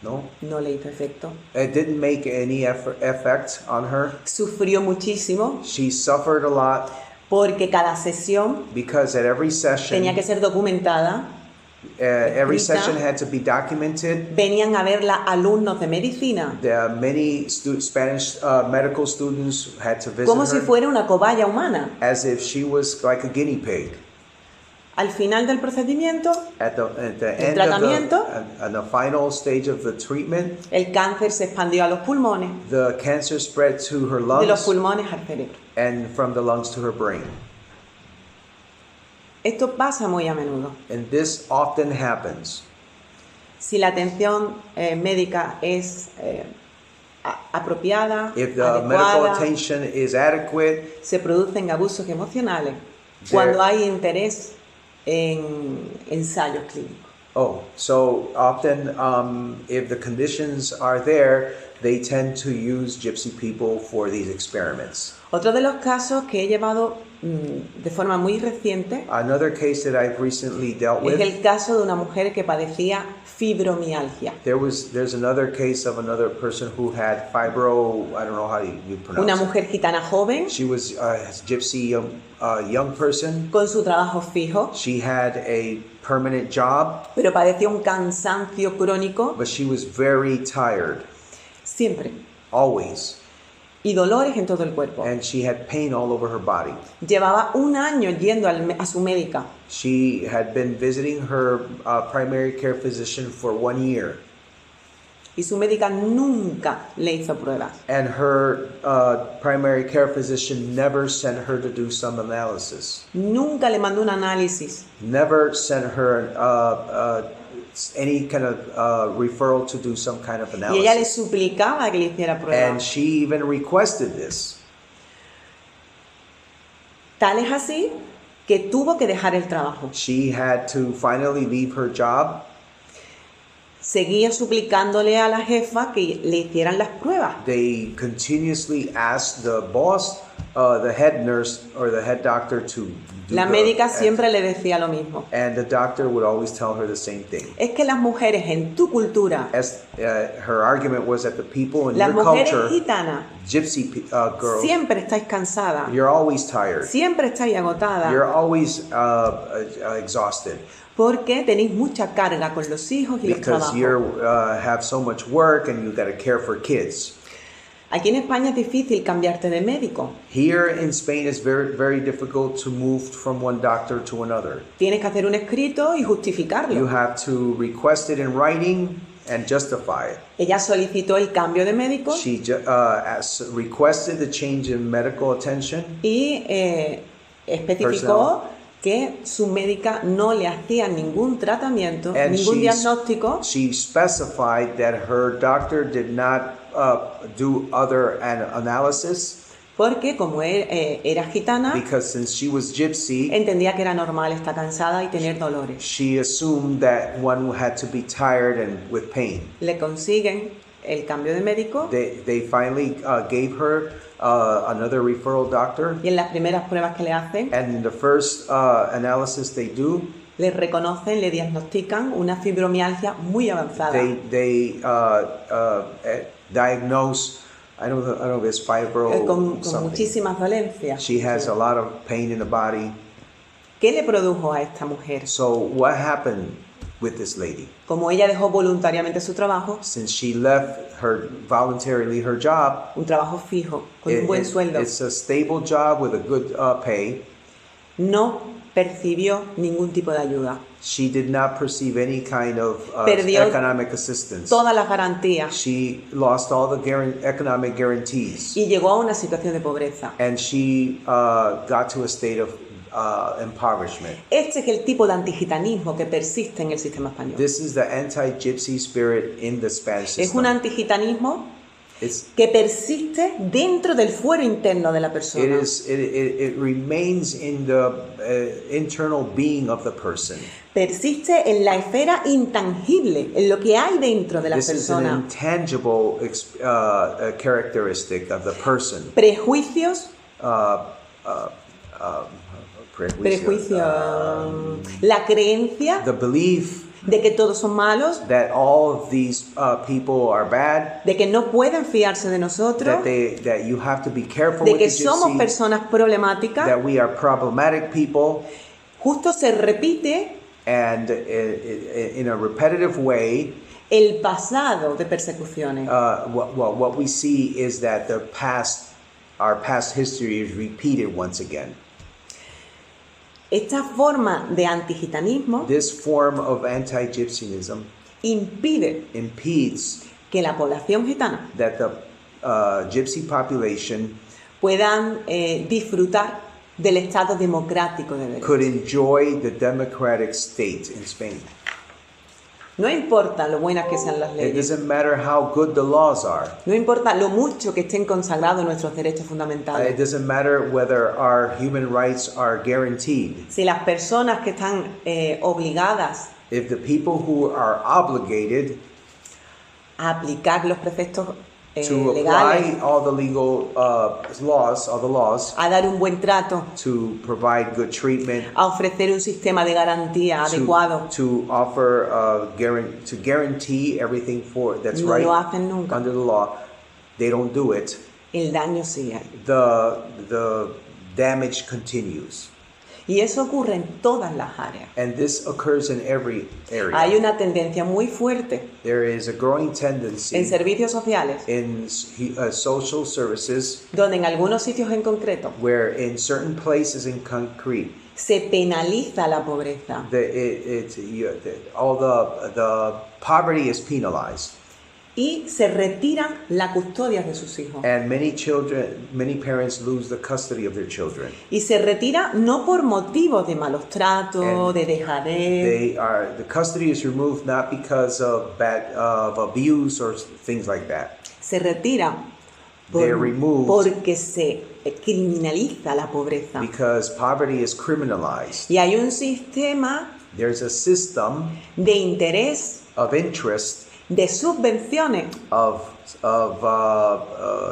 No, No le hizo efecto. it didn't make any effect on her. Sufrió muchísimo She suffered a lot porque cada sesión because at every session, tenía que ser documentada. every escrita. session had to be documented. Venían a verla alumnos de medicina Many Spanish medical students had to visit como si her fuera una cobaya humana. as if she was like a guinea pig. Al final del procedimiento, At the end tratamiento. at the final stage of the treatment, el cáncer se expandió a los pulmones, the cancer spread to her de los lungs pulmones al cerebro. and from the lungs to her brain. Esto pasa muy a menudo. And this often happens. Si la atención médica es apropiada, If the medical adecuada, attention is adequate, se producen abusos emocionales cuando hay interés en ensayos clínicos. so often if the conditions are there, they tend to use gypsy people for these experiments. Otro de los casos que he llevado de forma muy reciente Another case that I've recently dealt es with, el caso de una mujer que padecía fibromialgia. there's another case of another person who had fibro, I don't know how you pronounce Una it. mujer gitana joven She was a gypsy young person. con su trabajo fijo, She had a permanent job, pero padecía un cansancio crónico but she was very tired, siempre always. y dolores en todo el cuerpo. And she had pain all over her body. Llevaba un año yendo a su médica She had been visiting her primary care physician for 1 year. y su médica nunca le hizo pruebas. And her primary care physician never sent her to do some analysis. Nunca le mandó un análisis. Never sent her any kind of referral to do some kind of Y ella le analysis. suplicaba que le hiciera And pruebas. she even requested this. Tal es así que tuvo que dejar el trabajo. She had to finally leave her job. Seguía suplicándole a la jefa que le hicieran las pruebas. They continuously asked the boss, the head nurse or the head doctor to do La the- médica siempre le decía lo mismo. And the doctor would always tell her the same thing. Es que las mujeres en tu cultura, As her argument was that the people in las your mujeres culture, gitanas, gypsy girls, siempre estáis cansadas, you're always tired. siempre estáis agotadas, You're always exhausted porque tenéis mucha carga con los hijos y los because trabajos. you have so much work and you got to care for kids. Aquí en España es difícil cambiarte de médico. Here in Spain, it's very, very difficult to move from one doctor to another. Tienes que hacer un escrito y You justificarlo. have to request it in writing and justify it. Ella solicitó el cambio de médico She requested the change in medical attention, y especificó que su médica no le hacía ningún tratamiento, and ningún diagnóstico, she specified that her doctor did not do other analysis porque como era gitana, because since she was gypsy, entendía que era normal estar cansada y tener dolores. she assumed that one had to be tired and with pain. Le consiguen el cambio de médico They finally gave her another referral doctor, y en las primeras pruebas que le hacen, and in the first analysis they do, le reconocen, le diagnostican una fibromialgia muy avanzada. they diagnose, I don't know if it's fibro Con something. muchísimas dolencias. She has a lot of pain in the body. ¿Qué le produjo a esta mujer? So what happened with this lady? Como ella dejó voluntariamente su trabajo, Since she left voluntarily her job, un trabajo fijo, con un buen sueldo, it's a stable job with a good pay. no percibió ningún tipo de ayuda. She did not perceive any kind of Perdió economic assistance. Todas las garantías She lost all the economic guarantees, y llegó a una situación de pobreza. and she got to a state of impoverishment. Este es el tipo de antigitanismo que persiste en el sistema español. This is the anti-gypsy spirit in the Spanish Es un system. antigitanismo It's, que persiste dentro del fuero interno de la persona. it remains in the internal being of the person. Persiste en la esfera intangible, en lo que hay dentro de la This is an persona. intangible characteristic of the person. Prejuicios, Prejuicio, la creencia the belief de que todos son malos, that all of these people are bad, de que no pueden fiarse de nosotros, that you have to be careful de with que the somos gypsy, personas problemáticas. that we are problematic people, Justo se repite and in a repetitive way, el pasado de persecuciones. what we see is that our past history is repeated once again. Esta forma de antigitanismo This form of anti-gypsyism impide impedes que la población gitana that the gypsy population puedan disfrutar del Estado democrático de derecho. could enjoy the democratic state in Spain. No importa lo buenas que sean las It leyes, doesn't matter how good the laws are. no importa lo mucho que estén consagrados nuestros derechos It fundamentales. doesn't matter whether our human rights are guaranteed. Si las personas que están obligadas If the people who are obligated a aplicar los preceptos to apply legales, all the legal laws, all the laws, a dar un buen trato, to provide good treatment, a ofrecer un sistema de garantía adecuado. to offer to guarantee everything that's No right lo hacen nunca. under the law. They don't do it. El daño sigue ahí. The damage continues, Y eso ocurre en todas las áreas. and this occurs in every area. Hay una tendencia muy fuerte There is a growing en tendency servicios sociales, in social services donde en algunos sitios en concreto where in certain places in concrete se penaliza la pobreza. all the poverty is penalized, Y se retiran la custodia de sus hijos. and many parents lose the custody of their children. Y se retira no por motivos de malos tratos, de dejadez, The custody is removed not because of abuse or things like that. se retira They're removed porque se criminaliza la pobreza. because poverty is criminalized. Y hay un sistema There's a system de interés, of interest, de subvenciones of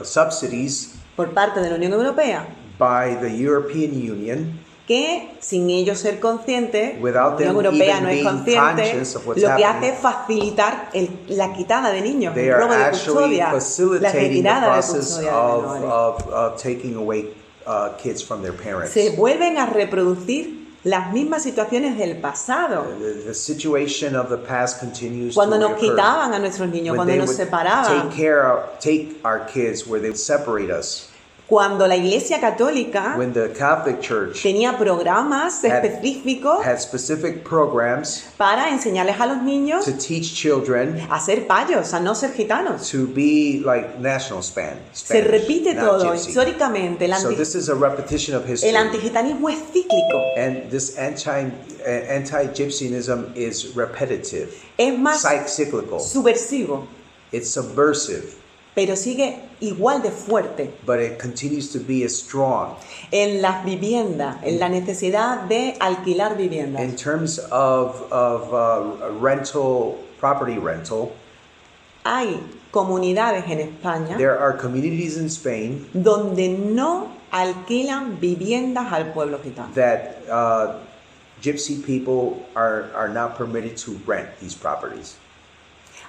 subsidies por parte de la Unión Europea by the European Union, que sin ellos ser conscientes, la Without Unión them Europea even no es being consciente, conscious of what's lo que happening. hace es facilitar la quitada de niños, they el are robo de actually custodia, la facilitating the retirada de process custodia de menores. of taking away kids from their parents. Se vuelven a reproducir las mismas situaciones del pasado. The situation of the past continues Cuando to nos reoccur. quitaban a nuestros niños, When cuando they nos would separaban, take our kids, where they would separate us. cuando la Iglesia Católica When the Catholic Church tenía programas específicos had specific programs para enseñarles a los niños to teach children a ser payos, a no ser gitanos. to be like national Spanish. Se repite not todo gypsy. históricamente. So this is a repetition of history. El antigitanismo es cíclico. And this anti-gypsyism is repetitive, Es más cyclical. subversivo, It's subversive, pero sigue igual de fuerte but it continues to be as strong. en las viviendas, en la necesidad de alquilar viviendas. In terms of property rental, Hay comunidades en España there are communities in Spain donde no alquilan viviendas al pueblo gitano. that gypsy people are not permitted to rent these properties.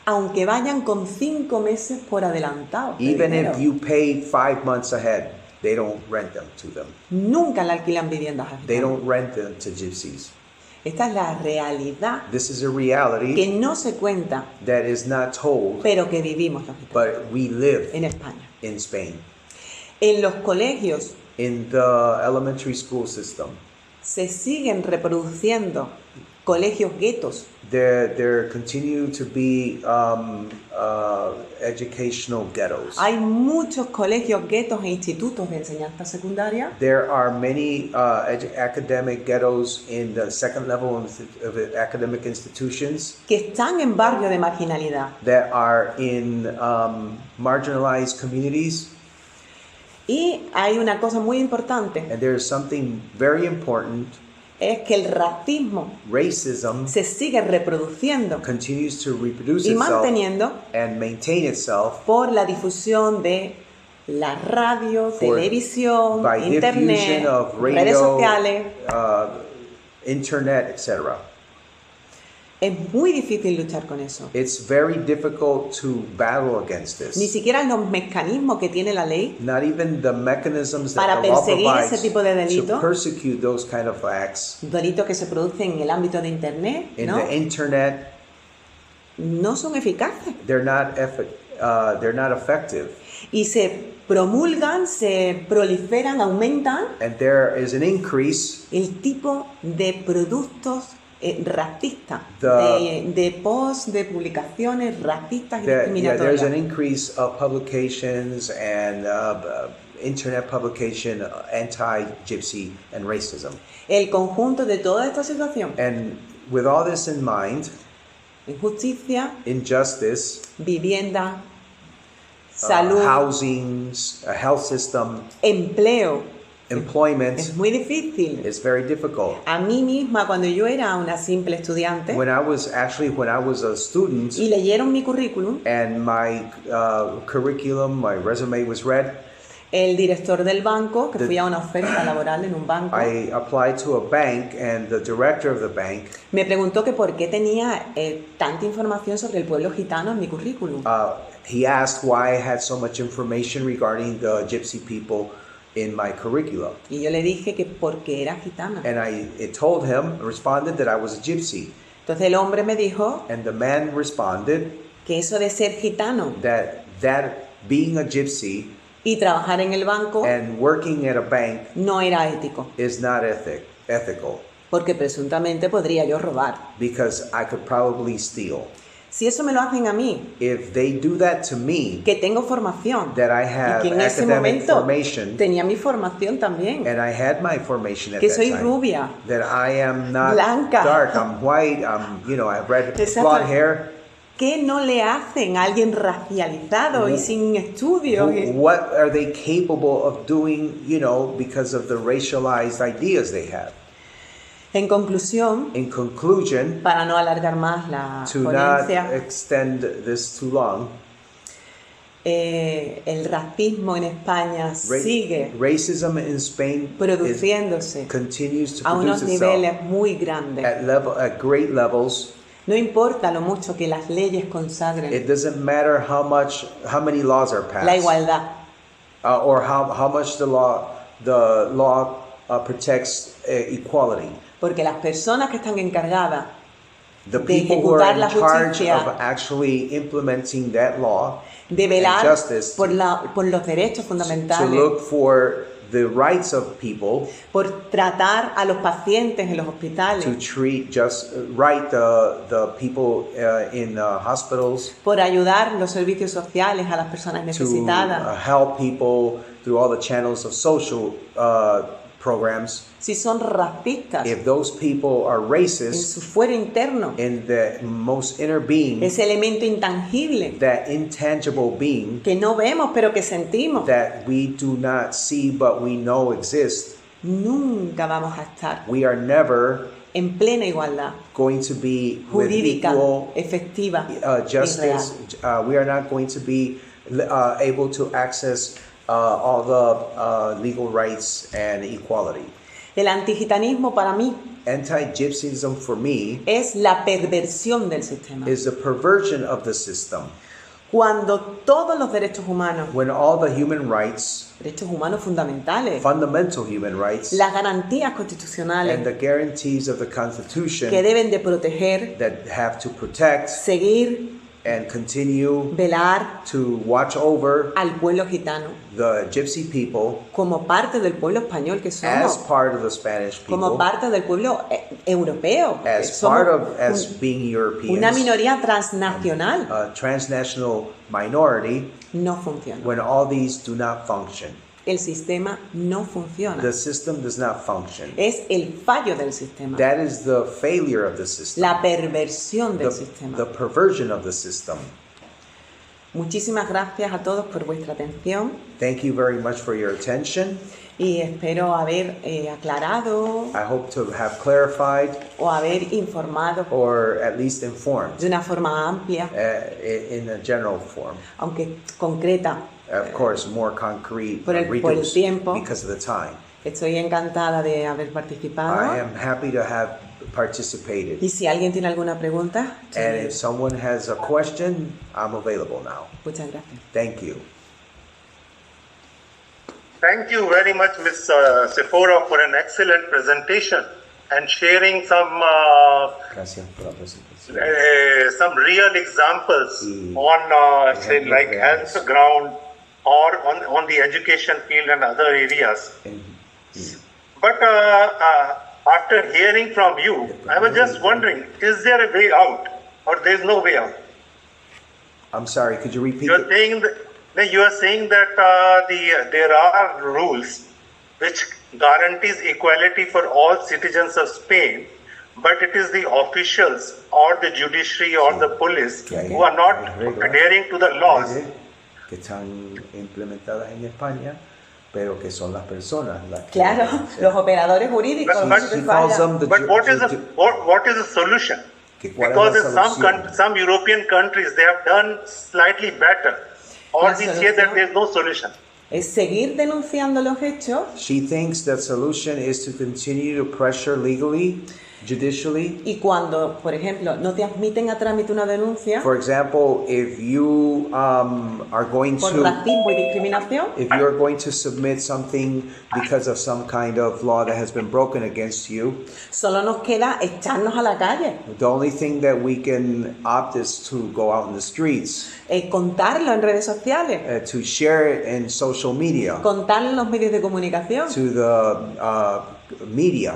Aunque vayan con 5 meses por adelantado. de Even dinero, if you pay 5 months ahead, they don't rent them to them. nunca le alquilan viviendas a They gitanos. don't rent them to gypsies. Esta es la realidad This is a reality que no se cuenta, that is not told, pero que vivimos los gitanos but we live en España. in Spain. En los colegios In the elementary school system, se siguen reproduciendo colegios guetos. there continue to be educational ghettos. Hay muchos colegios guetos e institutos de enseñanza secundaria There are many academic ghettos in the second level of academic institutions que están en barrios de marginalidad. that are in marginalized communities. Y hay una cosa muy importante, And there is something very important. es que el racismo Racism se sigue reproduciendo continues to reproduce y itself manteniendo and maintain itself por la difusión de la radio, televisión, by internet, diffusion of redes radio, sociales. internet, etc. Es muy difícil luchar con eso. It's very difficult to battle against Ni this. siquiera los mecanismos que tiene la ley Not even the mechanisms that para the law perseguir provides ese tipo de to delito. persecute those kind of acts delitos que se producen en el ámbito de internet, in ¿no? the internet. No son eficaces They're not effective, y se promulgan, se proliferan, aumentan and there is an increase. el tipo de productos racistas, The- de posts, de publicaciones racistas y There's an discriminatorias. increase of publications and internet publication anti-gypsy and racism. El conjunto de toda esta situación, And with all this in mind, injusticia, injustice, vivienda, salud, housings, a health system, empleo, Employment Es muy difícil. is very difficult. A mí misma, cuando yo era una simple estudiante When I was a student y leyeron mi currículum, and my curriculum, my resume was read, el director del banco, que fui a una oferta laboral en un banco, I applied to a bank and the director of the bank me preguntó que por qué tenía tanta información sobre el pueblo gitano en mi currículum. he asked why I had so much information regarding the Gypsy people in my curriculum. Y yo le dije que porque era gitana. And I responded that I was a gypsy. Entonces el hombre me dijo And the man responded que eso de ser gitano that being a gypsy y trabajar en el banco and working at a bank no era ético, is not ethical porque presuntamente podría yo robar. because I could probably steal. Si eso me lo hacen a mí, If they do that to me, que tengo formación, that I y have que en ese academic momento formation, tenía mi formación también, and I had my formation at que that soy time, rubia, that I am not blanca. dark, I'm white, I've red Exacto. blonde hair. ¿qué no le hacen a alguien racializado y sin estudios? What are they capable of doing, because of the racialized ideas they have? En conclusión, In conclusion, para no alargar más la to not ponencia, extend this too long, el racismo en España sigue racism in Spain produciéndose continues to a unos produce itself niveles muy grandes. at great levels. No importa lo mucho que las leyes consagren It doesn't matter how many laws are passed, la igualdad, or how much the law protects equality. porque las personas que están encargadas The de people who are ejecutar in la charge justicia, of actually implementing that law de and velar justice por los derechos to fundamentales, look for the rights of people, por tratar a los pacientes en los to hospitales, treat the people in hospitals, por ayudar los servicios sociales a las personas to necesitadas. help people through all the channels of social programs. Si son racistas If those people are en racist su fuero interno, in the most inner being, ese elemento intangible that intangible being que no vemos pero que sentimos, that we do not see but we know exists, nunca vamos a estar we are never en plena igualdad going to be with jurídica, equal efectiva y justice. real. We are not going to be able to access all the legal rights and equality. El antigitanismo para mí Anti-Gypsyism for me es la perversión del sistema. is a perversion of the system. Cuando todos los derechos humanos, When all the human rights, derechos humanos fundamentales, fundamental human rights, las garantías and constitucionales the guarantees of the Constitution que deben de proteger, that have to protect seguir, and continue velar to watch over al pueblo gitano the Gypsy people como parte del pueblo español que as somos, part of the Spanish como people, parte del pueblo europeo, que as somos part of as being Europeans, una minoría transnacional. a transnational minority, No funciona. when all these do not function. El sistema no funciona. The system does not function. Es el fallo del sistema, That is the failure of the system, la perversión del the sistema. perversion of the system. Muchísimas gracias a todos por vuestra atención Thank you very much for your attention. y espero haber aclarado I hope to have clarified o haber informado or at least informed de una forma amplia, in a general form. aunque concreta. Of course, more concrete por el reduced tiempo. because of the time. Estoy encantada de haber I participado am happy to have participated. y si alguien tiene alguna pregunta, And if someone has a question, I'm available now. muchas gracias. Thank you. Thank you very much, Ms. Sephora, for an excellent presentation and sharing Gracias por la presentación. some real examples Y on, say, ejemplos like reales. health ground or on the education field and other areas. But after hearing from you, I was just wondering, is there a way out or there's no way out? I'm sorry, could you repeat You are it? saying that there are rules which guarantees equality for all citizens of Spain, but it is the officials or the judiciary or the police who are not adhering to the laws. Que están implementadas en España, pero que son las personas las que Claro, los operadores jurídicos. But- los but- que She calls fallan. them the But what is the solution? que cuál es Because la in some solución. some European countries they have done slightly better, or La we say that solución- there is no solution. Es seguir denunciando los hechos She thinks the solution is to continue to pressure legally, judicially. y cuando, por ejemplo, no te admiten a trámite una denuncia For example, if you are going por to racismo y discriminación, if you're going to submit something because of some kind of law that has been broken against you, solo nos queda echarnos a la calle, the only thing that we can opt is to go out in the streets, contarlo en redes sociales, to share it in social media, contarlo en los medios de comunicación to the media,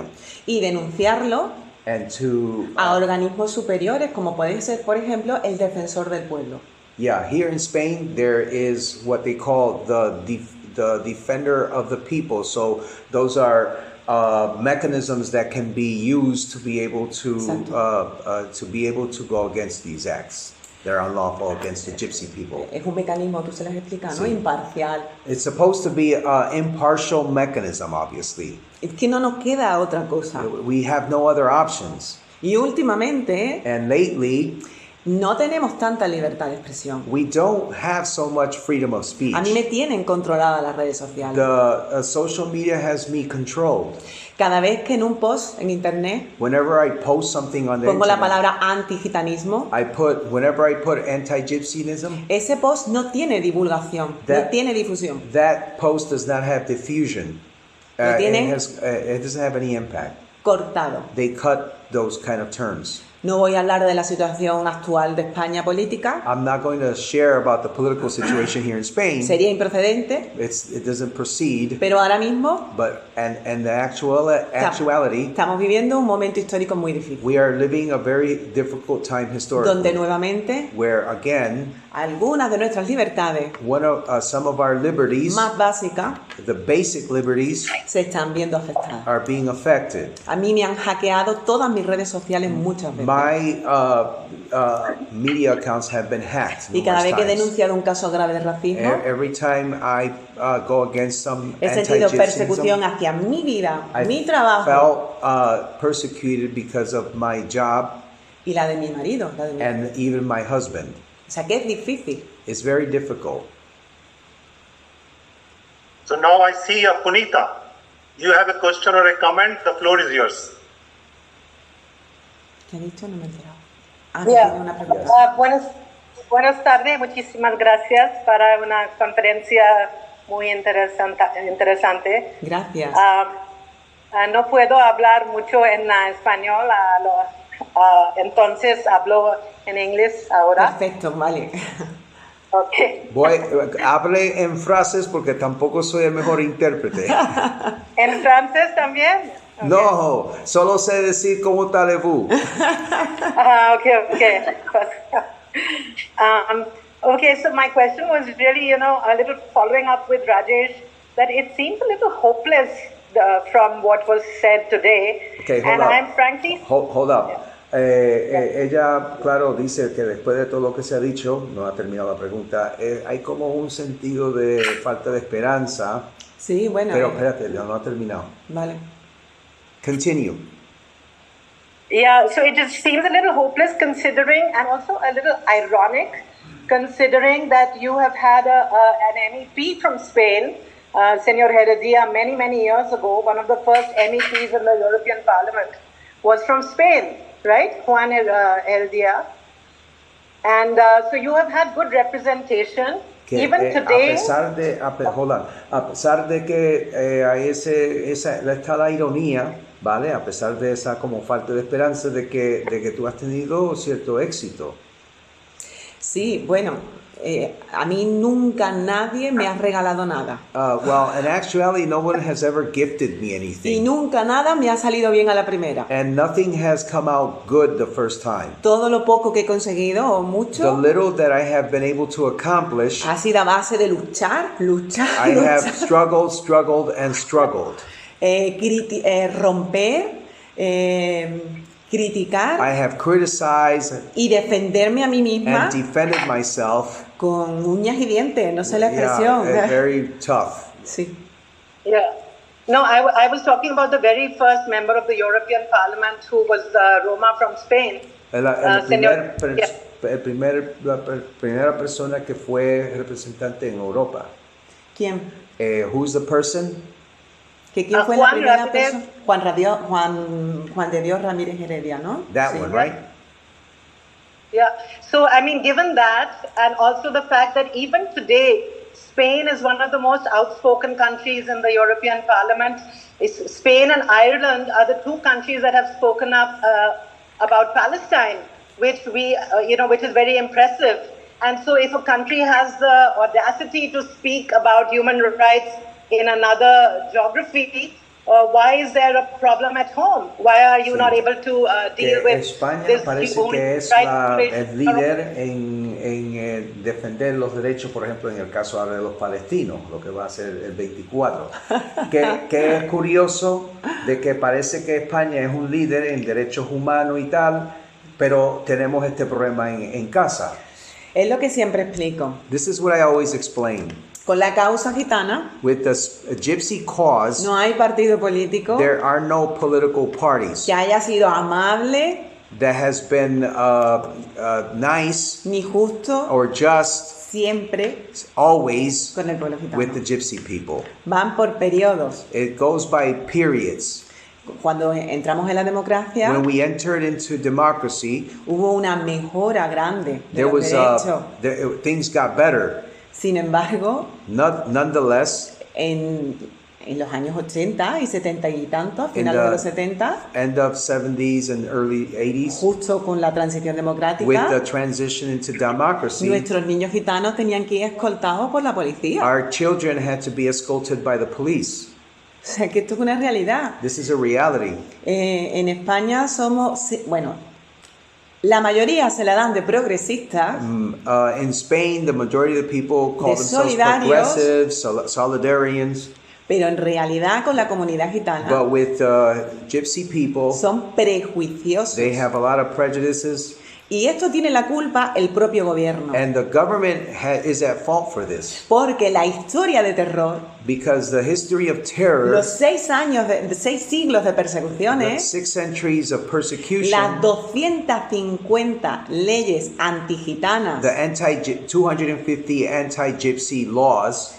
y denunciarlo and to a organismos superiores como puede ser, por ejemplo, el defensor del pueblo. yeah. Here in Spain, there is what they call the defender of the people. So those are mechanisms that can be used to be able to go against these acts that are unlawful against the gypsy people. Es un mecanismo, tú se las explicas, ¿no? Sí. Imparcial. It's supposed to be an impartial mechanism, obviously. Es que no nos queda otra cosa. We have no other options. Y últimamente And lately, no tenemos tanta libertad de expresión. we don't have so much freedom of speech. A mí me tienen controlada las redes sociales. The social media has me controlled. Cada vez que en un post en internet Whenever I post something on the pongo la internet, palabra antigitanismo, whenever I put anti-gypsyism, ese post no tiene divulgación, no That- tiene difusión. that post does not have diffusion. Lo tienen- It doesn't have any impact. Cortado. They cut those kind of terms. No voy a hablar de la situación actual de España política, I'm not going to share about the political situation here in Spain. sería improcedente, It doesn't proceed, pero ahora mismo but and the actuality, estamos viviendo un momento histórico muy difícil, we are living a very difficult time donde historically, nuevamente where again, algunas de nuestras libertades some of our liberties, más básicas the basic liberties, se están viendo afectadas. are being affected. A mí me han hackeado todas mis redes sociales muchas veces. My media accounts have been hacked Y cada numerous vez que he times. denunciado un caso grave de racismo, Every time I go against some he sentido anti-gypsyism, persecución hacia mi vida, I mi trabajo felt persecuted because of my job y la de mi marido. La de mi... and even my husband. O sea que es difícil. It's very difficult. So now I see Punita. You have a question or a comment? The floor is yours. ¿Qué ha dicho? No me he enterado. Yeah. Tiene una pregunta. Buenas tardes, muchísimas gracias para una conferencia muy interesante. Gracias. No puedo hablar mucho en español, entonces hablo en inglés ahora. Perfecto, vale. Okay. Hable en frases porque tampoco soy el mejor intérprete. ¿En francés también? Okay. No, solo sé decir cómo talez-vous. Okay. Okay, so my question was really, a little following up with Rajesh, that it seems a little hopeless from what was said today. Okay, hold and up. I'm frankly... Hold up. Ella, claro, dice que después de todo lo que se ha dicho, no ha terminado la pregunta, hay como un sentido de falta de esperanza, Sí, bueno. pero espérate, no ha terminado. Vale. Continue. Yeah, so it just seems a little hopeless considering, and also a little ironic, considering that you have had an MEP from Spain, Senor Heredia, many, many years ago. One of the first MEPs in the European Parliament was from Spain, right? Juan Heredia. And so you have had good representation. Que, Even today... a pesar de que hay está la ironía, ¿vale? A pesar de esa como falta de esperanza de que tú has tenido cierto éxito. Sí, bueno, a mí nunca nadie me ha regalado nada. Well, in actuality, no one has ever gifted me Y anything. nunca nada me ha salido bien a la primera. And nothing has come out good the first time. Todo lo poco que he conseguido, o The mucho, little that I have been able to accomplish, ha sido a base de luchar, I have struggled, and struggled. Romper, criticar I have criticized y defenderme a mí misma and defended myself. con uñas y dientes, no sé la expresión. Very tough. Sí. Yeah. No, I was talking about the very first member of the European Parliament who was Roma from Spain. La Señor- primera persona que fue representante en Europa. ¿Quién? Who's the person? ¿Quién fue la Juan primera Ramírez. persona? Juan de Dios Ramírez Heredia, ¿no? That Sí. one, right? Yeah. So, I mean, given that, and also the fact that even today, Spain is one of the most outspoken countries in the European Parliament. Spain and Ireland are the two countries that have spoken up about Palestine, which which is very impressive. And so, if a country has the audacity to speak about human rights in another geography, why is there a problem at home? Why are you Sí. not able to deal Que with España this parece human que es rights el líder en defender los derechos, por ejemplo, en el caso ahora de los palestinos, lo que va a ser el 24. que es curioso de que parece que España es un líder en derechos humanos y tal, pero tenemos este problema en casa. Es lo que siempre explico. This is what I always explain. Con la causa gitana With the gypsy cause, no hay partido político there are no political parties que haya sido amable that has been nice ni justo or just siempre always con el pueblo gitano. with the gypsy people. Van por periodos. It goes by periods. Cuando entramos en la democracia When we entered into democracy, hubo una mejora grande de there los was derechos. things got better. Sin embargo, Nonetheless, en los años 80 y 70 y tantos, In finales de the- los 70, end of 70s and early 80s, justo con la transición democrática, with the transition into democracy, nuestros niños gitanos tenían que ir escoltados por la policía. our children had to be escorted by the police. O sea, que esto es una realidad. This is a reality. En España somos, la mayoría se la dan de progresistas, In Spain, the majority of the people call De themselves solidarios. progressives, solidarians, pero en realidad con la comunidad gitana but with gypsy people, son prejuiciosos. they have a lot of prejudices, Y esto tiene la culpa el propio gobierno. and the government is at fault for this Porque la historia de terror, because the history of terror, los 6 siglos de the $6 persecuciones, centuries of persecution, las 250 leyes antigitanas the 250 anti-gypsy laws,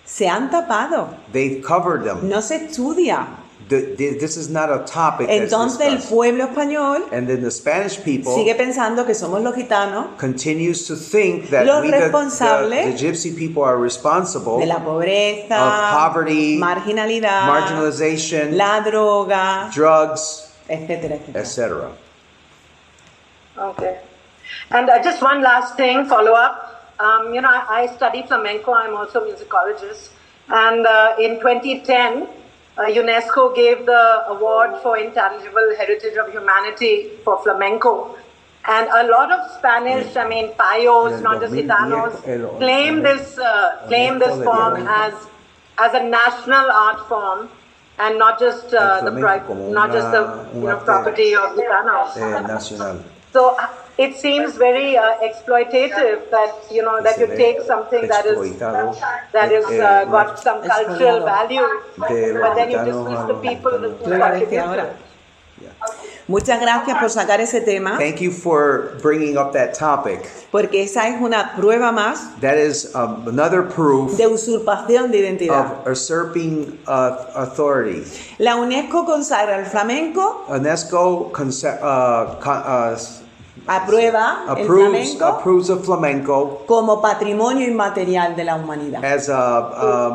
se han tapado. they've covered them. No se estudia. This is not a topic that's Entonces el discussed. pueblo español And then the Spanish people sigue pensando que somos los gitanos continues to think that Los we, the responsables gypsy people, are responsible de la pobreza, of poverty, marginalidad, marginalization, la droga, drugs, etcétera, etcétera. etc. Okay. And just one last thing, follow up. I study flamenco. I'm also a musicologist. And in 2010, UNESCO gave the award for intangible heritage of humanity for flamenco. And a lot of Spanish, payos, En not just 2010, gitanos, claim this form as a national art form and not just flamenco como un arte, property of gitanos. Nacional. So it seems very exploitative that you take something that is got some cultural value, but then you dismiss the people who Lo iba a decir ahora. Muchas gracias por sacar ese tema, Thank you for bringing up that topic. porque esa es una prueba más That is another proof de usurpación de identidad. of usurping authority. La UNESCO consagra el flamenco, UNESCO aprueba el flamenco approves of flamenco como patrimonio inmaterial de la humanidad. as a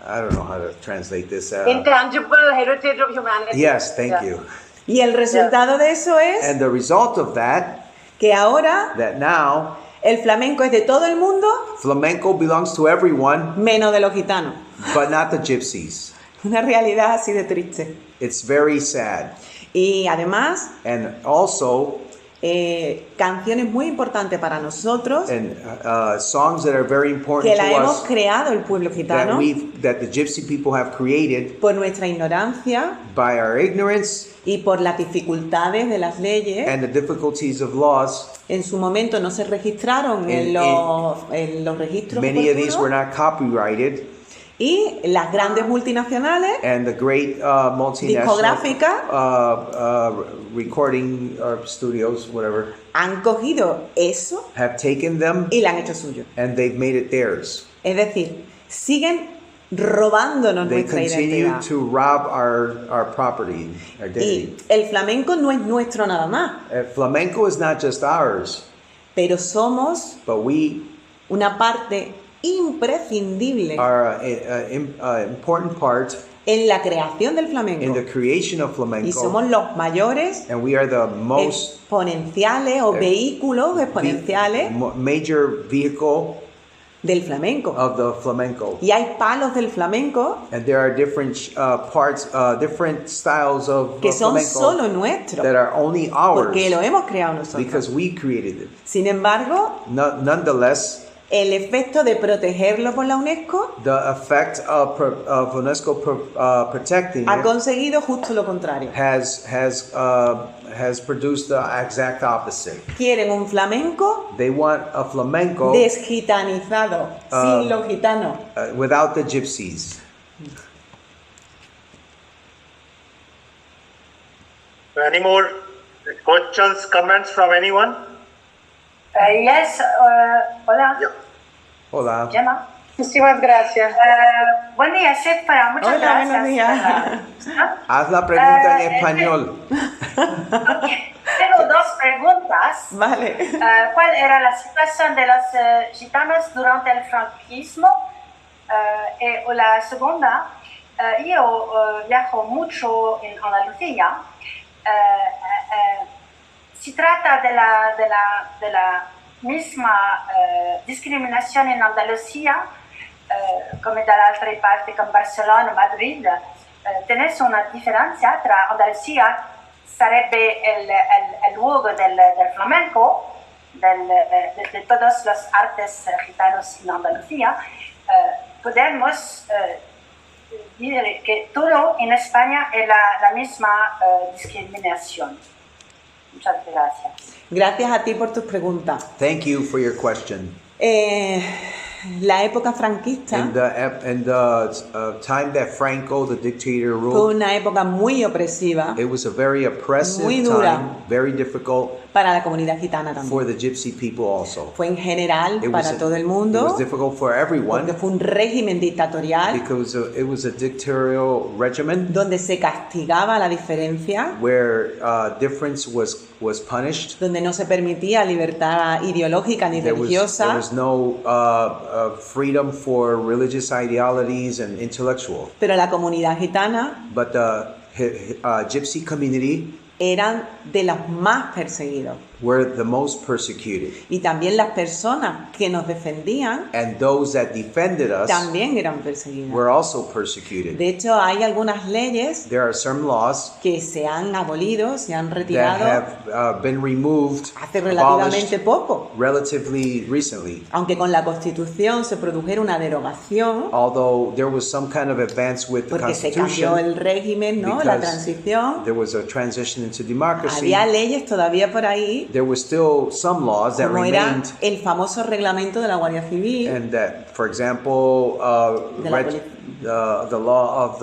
I don't know how to translate this. intangible heritage of humanity. Yes, thank Yeah. you. Y el resultado de eso es And the result of that que ahora now el flamenco es de todo el mundo, flamenco belongs to everyone, menos de los gitanos. but not the gypsies. Una realidad así de triste. It's very sad. Y además, And also, canciones muy importantes para nosotros, and songs that are very important que la to hemos us, creado el pueblo gitano that the gypsy people have created por nuestra ignorancia by our ignorance y por las dificultades de las leyes. and the difficulties of laws. En su momento no se registraron en los registros Many of these were oportunos, not copyrighted, Y las grandes multinacionales and the great multinational discográficas recording studios, whatever, han cogido eso have taken them y la han hecho suyo. and they've made it theirs. Es decir, siguen robándonos They nuestra continue identidad. to rob our property, our Y identity. el flamenco no es nuestro nada más, Flamenco is not just ours, pero somos but we una parte imprescindible are an important part en la creación del in flamenco. the creation of Y flamenco, somos los mayores and we are the most exponenciales o vehículos exponenciales major vehicle del flamenco. of the flamenco. Y hay palos del flamenco And there are different parts, different styles of que son solo flamenco nuestros, that are only ours porque lo hemos creado nosotros. because we created it. Sin embargo, Nonetheless, el efecto de protegerlo por la UNESCO the effect of UNESCO protecting ha it conseguido justo lo contrario. has produced the exact opposite. Quieren un flamenco They want a flamenco desgitanizado, sin los gitanos. without the gypsies. Any more questions, comments from anyone? Yes, hola, Yeah. Hola. Gemma. Muchísimas gracias. Buen día, Sephora, muchas Hola, gracias. buenos días. Haz la pregunta en español. Tengo dos preguntas. Vale. ¿Cuál era la situación de los gitanos durante el franquismo? Y la segunda, yo viajo mucho en Andalucía. Si trata de la misma discriminación en Andalucía, come dall'altra parte con Barcellona o Madrid, tenés una differenza tra Andalucía sarebbe el luogo del flamenco, de todas las artes gitanos en Andalucía. Podemos decir que todo en España es la misma discriminación. Muchas gracias. Gracias a ti por tus preguntas. Thank you for your question. La época franquista In the time that Franco, the dictator, fue ruled, una época muy opresiva it was a very oppressive Muy dura. time, very difficult para la comunidad gitana for también. the gypsy people also. Fue en general It was, para todo el it mundo, was difficult for everyone porque fue un régimen dictatorial because it was a dictatorial regimen donde se castigaba la diferencia, where difference was punished. donde no se permitía libertad ideológica ni There religiosa, was no freedom for religious ideologies and intellectual. pero la comunidad gitana But the gypsy community eran de los más perseguidos. were the most persecuted. Y también las personas que nos defendían And those that defended us también eran perseguidas. were also persecuted. De hecho, hay algunas leyes There are some laws que se han abolido, se han that retirado have been removed, hace relativamente abolished poco. relatively recently. Aunque con la Constitución se produjera una derogación, Although there was some kind of advance with the porque se cambió Constitution, el régimen, ¿no? La because transición. there was a transition into democracy. Había leyes todavía por ahí, There were still some laws that como era remained, el famoso reglamento de la Guardia Civil, and that, for example, De la the law of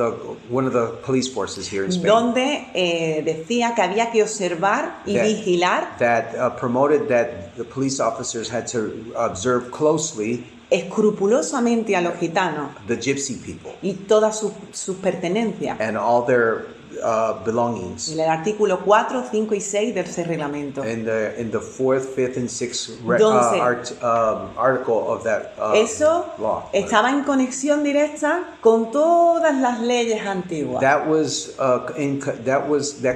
one of the police forces here in Spain donde decía que había que observar y That- vigilar that promoted that the police officers had to observe closely escrupulosamente a los gitanos the gypsy people y todas sus pertenencias. and all their belongings. En el artículo 4, 5 y 6 de ese reglamento. In the fourth, fifth, and sixth Entonces, article of that Eso law. estaba en conexión directa con todas las leyes antiguas. That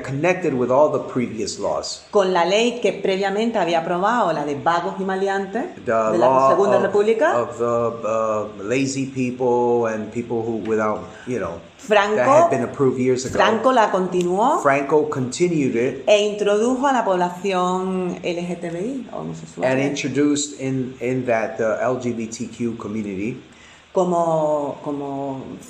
connected with all the previous laws. Con la ley que previamente había aprobado, la de vagos y maleantes The de la law Segunda República. of the lazy people and people who without, that had Franco, been approved years ago. Franco la continuó Franco continued it e introdujo a la población LGTBI, homosexual, and introduced in that the LGBTQ community, como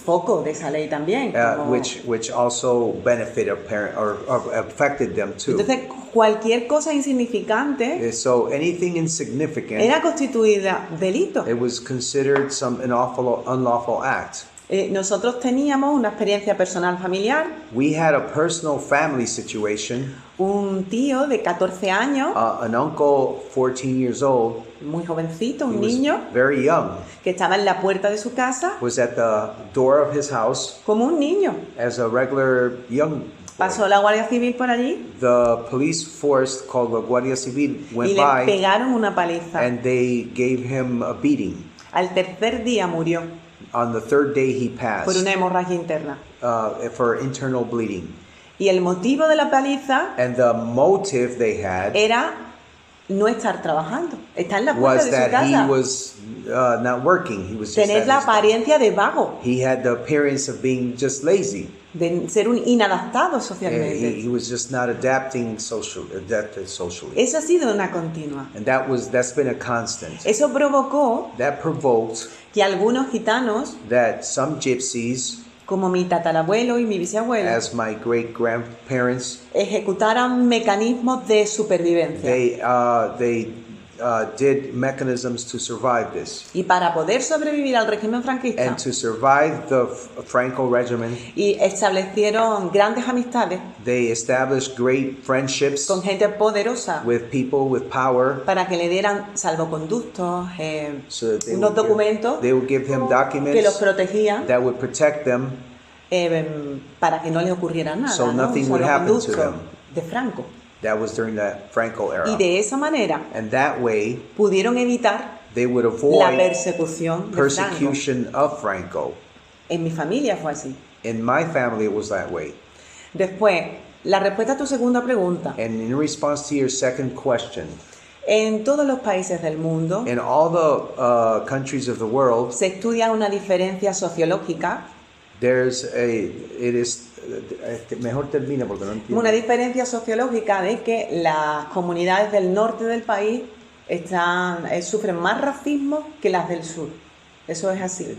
foco de esa ley también. como- which also benefited or affected them too. Entonces, cualquier cosa insignificante So anything insignificant, era constituida delito. it was considered an unlawful act. Nosotros teníamos una experiencia personal familiar, We had a personal family situation. un tío de 14 años, An uncle, 14 years old, muy jovencito, he un was niño, very young, que estaba en la puerta de su casa was at the door of his house como un niño. as a regular young boy. Pasó la Guardia Civil por allí The police force called the Guardia Civil y went le by pegaron una paliza. and they gave him a beating. Al tercer día murió On the third day he por passed una hemorragia interna. for internal bleeding. Y el motivo de la paliza And the motive they had era no estar trabajando. Está en la puerta was de su that he casa. was not working. He was just Tener at la his- apariencia de vago, He had the appearance of being just lazy. de ser un inadaptado He socialmente. was just not adapted socially. Eso ha sido una continua. And that's been a constant. Eso provocó That provoked que algunos gitanos, that some gypsies, como mi tatarabuelo y mi bisabuelo, as my great grandparents, ejecutaran mecanismos de supervivencia. they did mechanisms to survive this. Y para poder sobrevivir al régimen franquista, And to survive the Franco regime, y establecieron grandes amistades they established great friendships con gente poderosa with people with power. para que le dieran salvoconductos, So that unos documentos they would give him que los documents protegían that would protect them, para que no les ocurriera nada. So ¿no? nothing Un would happen to salvoconducto them. de Franco. That was during the Franco era. Y de esa manera And that way, pudieron evitar they would la avoid persecución de Franco. persecution of Franco. En mi familia fue así. In my family, it was that way. Después, la respuesta a tu segunda pregunta. And in response to your second question, En todos los países del mundo in all the countries of the world, se estudia una diferencia sociológica, mejor termina porque no entiendo. una diferencia sociológica de que las comunidades del norte del país sufren más racismo que las del sur. Eso es así.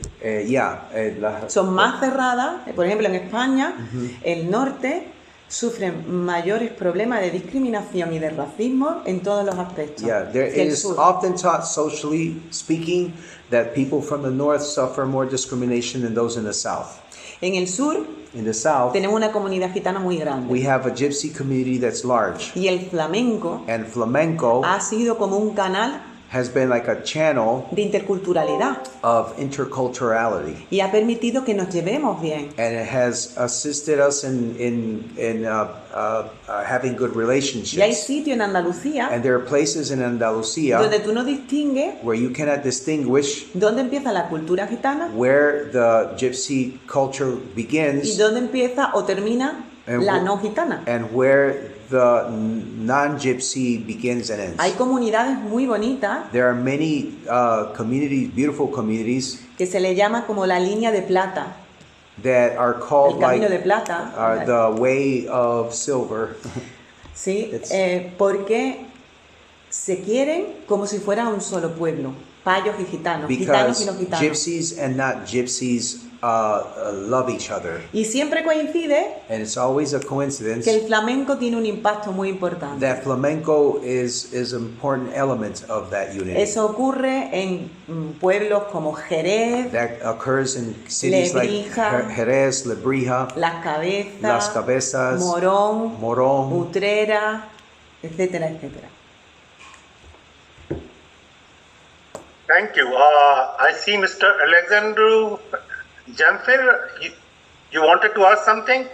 Son más cerradas. Por ejemplo, en España, el norte sufren mayores problemas de discriminación y de racismo en todos los aspectos. There que el is sur. often taught socially speaking that people from the north suffer more discrimination than those in the south. En el sur In the south, tenemos una comunidad gitana muy grande. we have a gypsy community that's large. Y el flamenco And flamenco ha sido como un canal has been like a channel de interculturalidad of interculturality. y ha permitido que nos llevemos bien. And it has assisted us in having good Y hay relationships. sitios en Andalucía And there are places in Andalusia donde tú no distingues where you cannot distinguish dónde empieza la cultura gitana where the gypsy culture y begins dónde empieza o termina And la wh- no gitana. and where the non-gypsy begins and ends. Hay comunidades muy bonitas There are many communities, beautiful communities, que se le llama como la línea de plata, that are el called camino de like plata, the way of silver. ¿sí? It's- Porque se quieren como si fuera un solo pueblo, payos y gitanos, gitanos y Because no gitanos. gypsies and not gypsies love each other. Y siempre coincide And it's always a coincidence que el flamenco tiene un impacto muy importante. that flamenco is an important element of that unity. Eso ocurre en pueblos como Jerez, That occurs in cities Lebrija, like Jerez, Lebrija, Las Cabezas, Las Cabezas, Morón, Morón. Utrera, etcétera, etcétera. Thank you. I see Mr. Alexandru Jamfir. You wanted to ask something?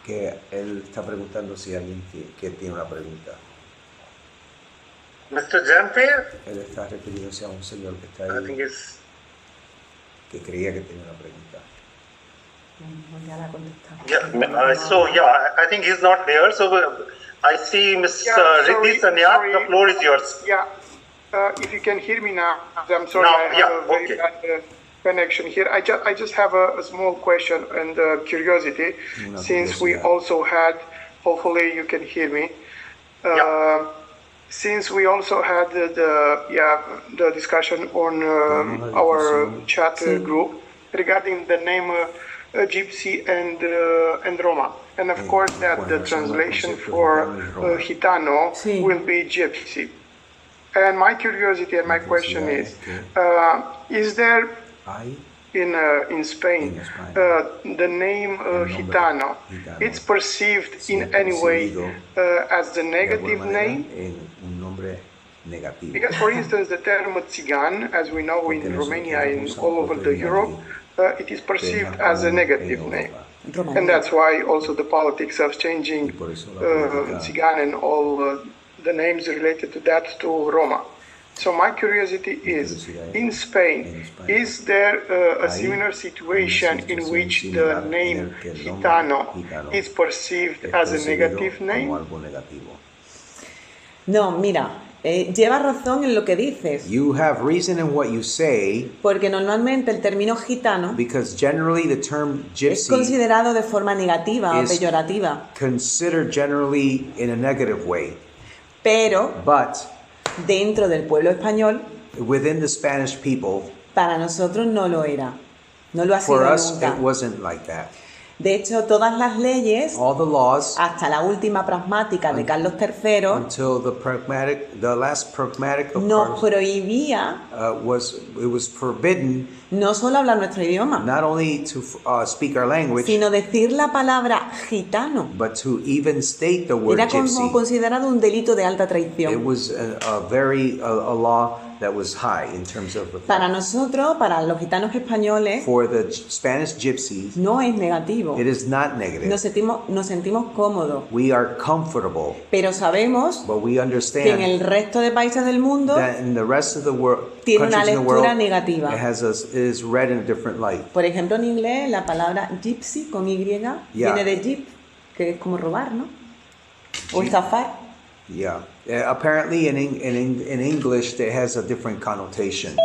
Que él está preguntando si alguien que tiene una pregunta. Mr. Jamfir? Él está refiriéndose a un señor que está I think ahí it's. que creía que tenía una pregunta. Ya la he contestado. Yeah, I think he's not there. So I see Ms. Riddhi Sanyat. The floor is yours. Yeah, if you can hear me now, I'm sorry, Now, I have a very bad connection here. I just have a small question and curiosity, since we also had, hopefully you can hear me, since we also had the discussion on our chat group regarding the name Gypsy and Roma. And of course that the translation for Gitano will be Gypsy. And my curiosity and my question is there in Spain, the name Gitano, it's perceived in any way as a negative name? Because, for instance, the term Tsigan, as we know in Romania and all over the Europe, it is perceived as a negative name. And that's why also the politics of changing Tsigan and all the names related to that to Roma. So my curiosity is, in Spain, is there a similar situation in which the name Gitano is perceived as a negative name? No, mira, llevas razón en lo que dices. You have reason in what you say. Porque normalmente el término gitano because generally the term gypsy es considerado de forma negativa o peyorativa. Considered generally in a negative way. Pero but dentro del pueblo español, within the Spanish people, para nosotros no lo era. No lo ha sido for us, nunca. it wasn't like that. De hecho, todas las leyes, all the laws, hasta la última pragmática de Carlos III, until the last pragmatic of nos prohibía it was forbidden no solo hablar nuestro idioma, not only to speak our language, sino decir la palabra gitano. But to even state the word era como gypsy, considerado un delito de alta traición. It was a law that was high in terms of para nosotros, para los gitanos españoles, for the Spanish gypsies, no es negativo. It is not negative. Nos sentimos cómodos. We are comfortable. Pero sabemos but we understand que en el resto de países del mundo that in the rest of the world, tiene una lectura negativa. It is read in a different light. Por ejemplo, en inglés la palabra gypsy con Y viene de jeep, que es como robar, ¿no? O estafar. Yeah. Apparently in English it has a different connotation.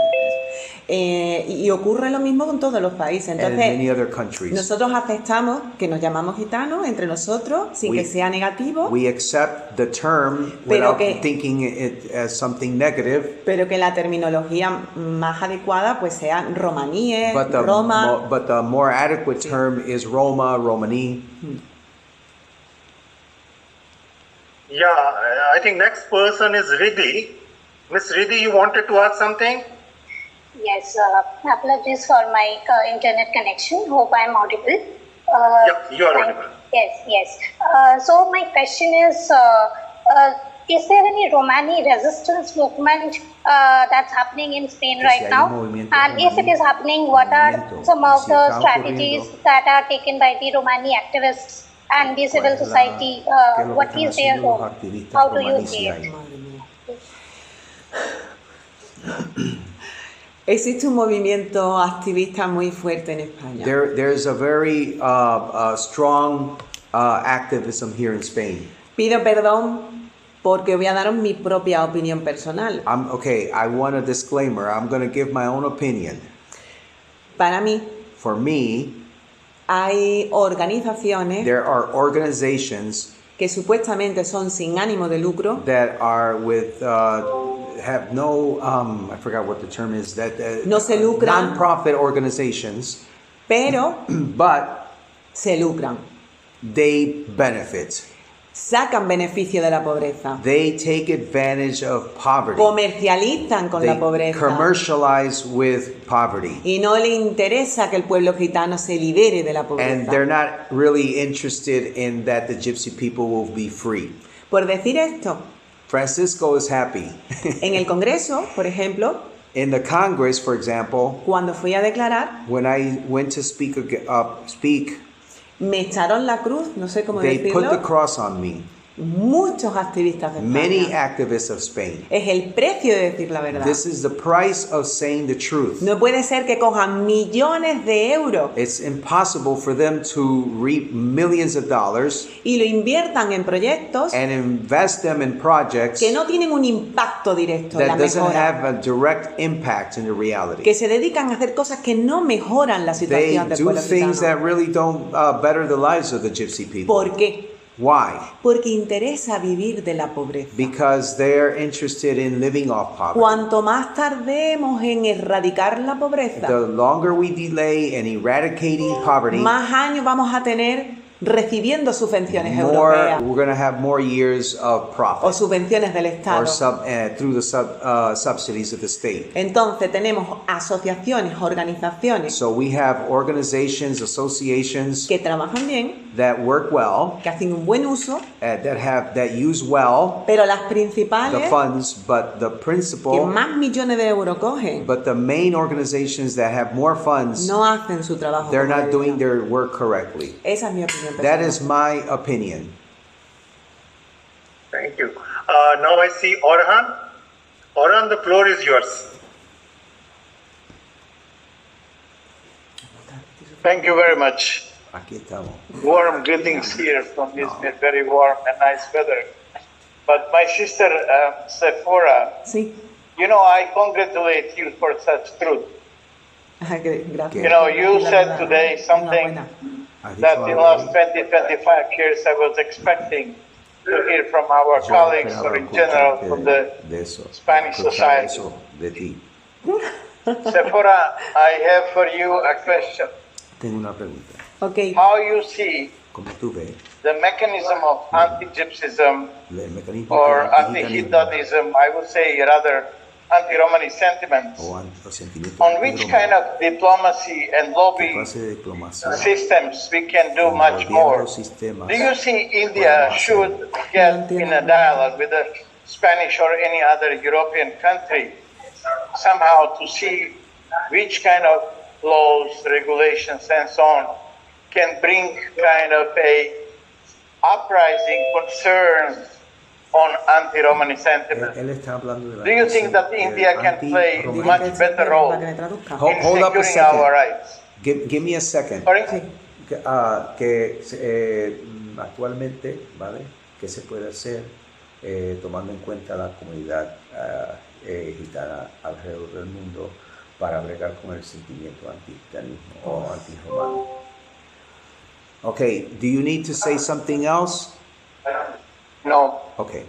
Y ocurre lo mismo con todos los países. Entonces, and in many other countries. Nosotros aceptamos que nos llamamos gitanos entre nosotros sin que sea negativo. We accept the term without thinking it as something negative. Pero que la terminología más adecuada pues sea romaníes, Roma. But the more adequate term is Roma, Romani. Yeah, I think next person is Riddhi. Miss Riddhi, you wanted to ask something? Yes, apologies for my internet connection. Hope I am audible. Yeah, you are audible. Yes. So my question is there any Romani resistance movement that's happening in Spain right now? And if it is happening, what are some of the strategies that are taken by the Romani activists and the civil society? What is their role? How do you see it? Existe un movimiento activista muy fuerte en España. There's a very strong activism here in Spain. Pido perdón porque voy a dar mi propia opinión personal. I want a disclaimer. I'm going to give my own opinion. Para mí, for me, hay organizaciones there are organizations que supuestamente son sin ánimo de lucro that are with have no I forgot what the term is that no se lucran, non-profit organizations, pero but se lucran. They benefit. Sacan beneficio de la pobreza. They take advantage of poverty. Comercializan con la pobreza. Commercialize with poverty. Y no le interesa que el pueblo gitano se libere de la pobreza. And they're not really interested in that the gypsy people will be free. Por decir esto, Francisco is happy. En el Congreso, por ejemplo, in the Congress, for example, cuando fui a declarar, when I went to speak, me echaron la cruz, no sé cómo they decirlo. put the cross on me. Muchos activistas de España. Many activists of Spain. Es el precio de decir la verdad. This is the price of saying the truth. No puede ser que cojan millones de euros. It's impossible for them to reap millions of dollars. Y lo inviertan en proyectos. And invest them in projects. Que no tienen un impacto directo en la mejora. That doesn't have a direct impact in the reality. Que se dedican a hacer cosas que no mejoran la situación del pueblo gitano. They do things that really don't better the lives of the gypsy people. ¿Por qué? Why? Porque interesa vivir de la pobreza. Because they're interested in living off poverty. Cuanto más tardemos en erradicar la pobreza, the longer we delay in eradicating poverty, más años vamos a tener recibiendo subvenciones we're europeas going to have more years of o profit subvenciones del Estado. or through the subsidies of the state. Entonces tenemos asociaciones, organizaciones So we have organizations, associations que trabajan bien, that work well, que hacen un buen uso, that use well pero las the principales funds, but the que principal, más millones de euros cogen but the main organizations that have more funds, no hacen su trabajo. they're como not doing deberían. their work correctly. Esa es mi opinión That personal. is my opinion. Thank you. Now I see Orhan. Orhan, the floor is yours. Thank you very much. Aquí estamos. Warm greetings here from Izmir, very warm and nice weather. But my sister Sephora, Sí. you know, I congratulate you for such truth. Gracias. You know, you said today something that in the last 20, 25 years I was expecting to hear from our colleagues or in general from the Spanish society. De ti. Sephora, I have for you a question. Tengo una pregunta. Okay. How you see Como tú ves, the mechanism of anti-Gypsyism el mecanismo or del anti-hedonism, I would say rather anti-Romani sentiments, o sentimiento on which kind of diplomacy and lobby clase de diplomacia systems we can do much more. Do you see India should get in a dialogue with the Spanish or any other European country somehow to see which kind of laws, regulations and so on can bring kind of a uprising concerns on anti-Romani sentiments? Él está hablando de la Do you think that India can play a much better role in Hold up a securing our second. rights? Give me a second. Sorry? Actualmente, ¿vale? ¿Qué se puede hacer tomando en cuenta la comunidad gitana alrededor del mundo para bregar con el sentimiento anti-gitanismo o anti-romano? Okay, do you need to say something else? No. Okay.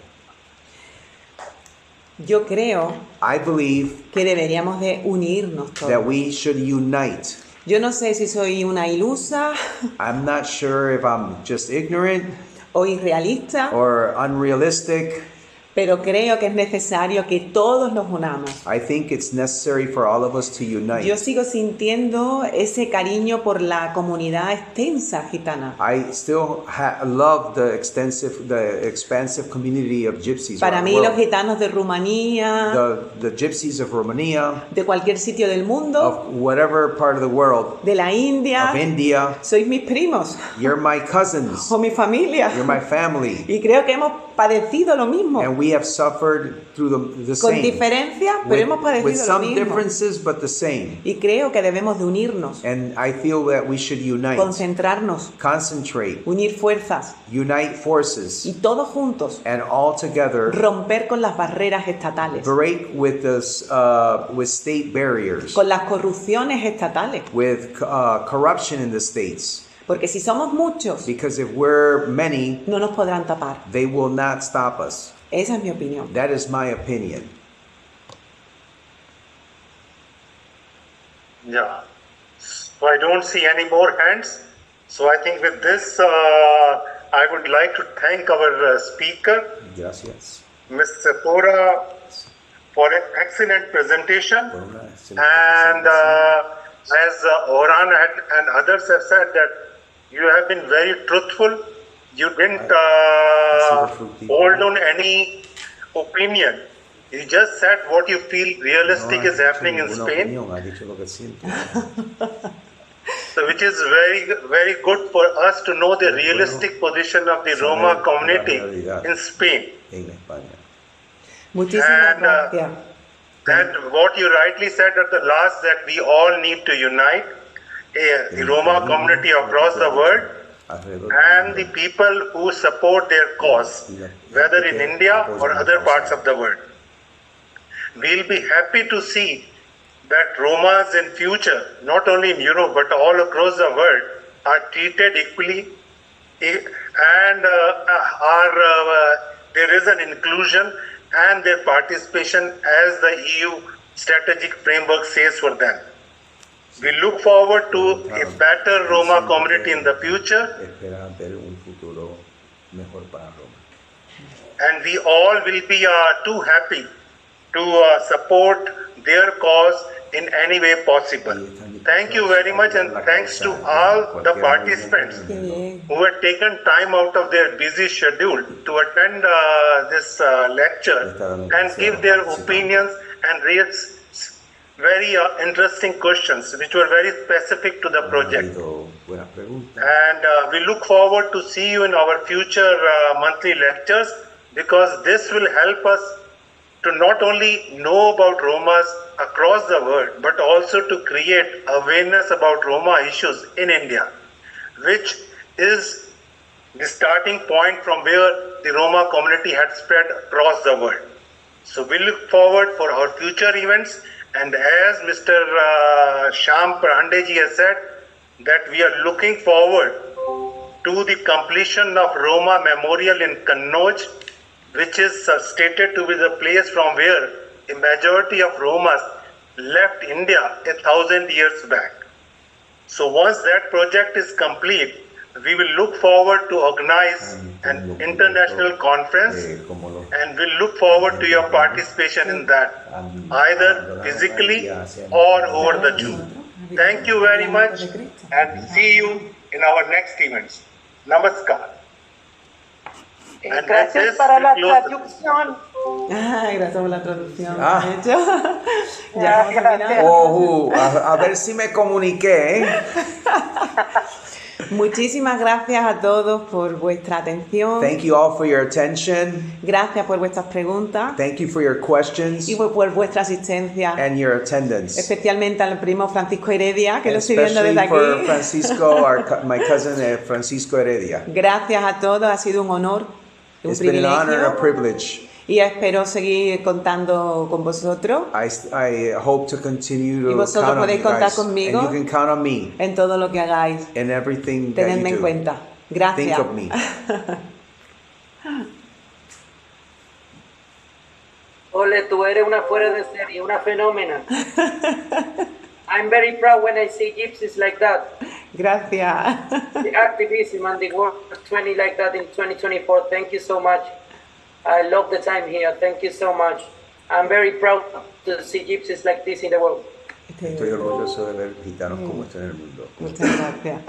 Yo creo I believe que deberíamos de unirnos that todos. we should unite. Yo no sé si soy una ilusa I'm not sure if I'm just ignorant o irrealista, or unrealistic. pero creo que es necesario que todos nos unamos. I think it's necessary for all of us to unite. Yo sigo sintiendo ese cariño por la comunidad extensa gitana. I still love the expansive community of gypsies. Para around mí the los world. gitanos de Rumanía, The gypsies of Romania, de cualquier sitio del mundo, of whatever part of the world, de la India, of India, sois mis primos you're my cousins, o mi familia. you're my family, Y creo que hemos padecido lo mismo. and we have suffered through the Con same. diferencias, pero hemos With padecido lo some mismo. differences, but the same. Y creo que debemos de unirnos, And I feel that we should unite, concentrarnos, concentrate, unir fuerzas unite forces, y todos juntos and all together romper con las barreras estatales, break with with state barriers, con las corrupciones estatales. with corruption in the states. Porque si somos muchos, Because if we're many, no nos podrán tapar. they will not stop us. Esa es mi opinión. That is my opinion. Yeah. So I don't see any more hands. So I think with this, I would like to thank our speaker, Gracias. Ms. Sephora, for an excellent presentation. Por una excelente And presentación. as Orhan and others have said that you have been very truthful. You didn't hold on any opinion. You just said what you feel realistic No is ha dicho happening in ninguna Spain. opinión, ha dicho lo que siente. So which is very, very good for us to know the realistic position of the Roma community in Spain. En España. Muchísimas And, gracias. And what you rightly said at the last, that we all need to unite the Roma community across the world and the people who support their cause, whether in India or other parts of the world. We'll be happy to see that Romas in future, not only in Europe but all across the world, are treated equally and there is an inclusion and their participation as the EU strategic framework says for them. We look forward to a better Roma community in the future. Esperan ver un futuro mejor para Roma. And we all will be too happy to support their cause in any way possible. Thank you very much, and thanks to all the participants who had taken time out of their busy schedule to attend this lecture and give their opinions and raise very interesting questions which were very specific to the project. And we look forward to see you in our future monthly lectures, because this will help us to not only know about Romas across the world, but also to create awareness about Roma issues in India, which is the starting point from where the Roma community had spread across the world. So we look forward for our future events, and as Mr. Shyam Parandeji has said, that we are looking forward to the completion of Roma Memorial in Kannauj, which is stated to be the place from where a majority of Romas left India 1,000 years back. So once that project is complete, we will look forward to organize an international conference, and we'll look forward to your participation in that, either physically or over the Zoom. Thank you very much, and see you in our next events. Namaskar. Gracias para la traducción. Gracias por la traducción. Ya vamos a terminar. A ver si me comuniqué. Muchísimas gracias a todos por vuestra atención. Thank you all for your attention. Gracias por vuestras preguntas. Thank you for your questions. Y por vuestra asistencia. And your attendance. Especialmente al primo Francisco Heredia, que lo estoy viendo desde aquí. For Francisco, my cousin Francisco Heredia. Gracias a todos, ha sido un honor, un It's privilegio. been an honor and a privilege. Y espero seguir contando con vosotros. I hope to continue to Y vosotros count on podéis you contar guys. conmigo. And you can count on me. En todo lo que hagáis. In everything that Tenedme you en do. cuenta. Gracias. Think of me. Ole, tú eres una fuera de serie, una fenómena. I'm very proud when I see gypsies like that. Gracias. The activism and the work 20 like that in 2024. Thank you so much. I love the time here. Thank you so much. I'm very proud to see gypsies like this in the world. Estoy orgulloso de ver gitanos como estos en el mundo. Muchas gracias.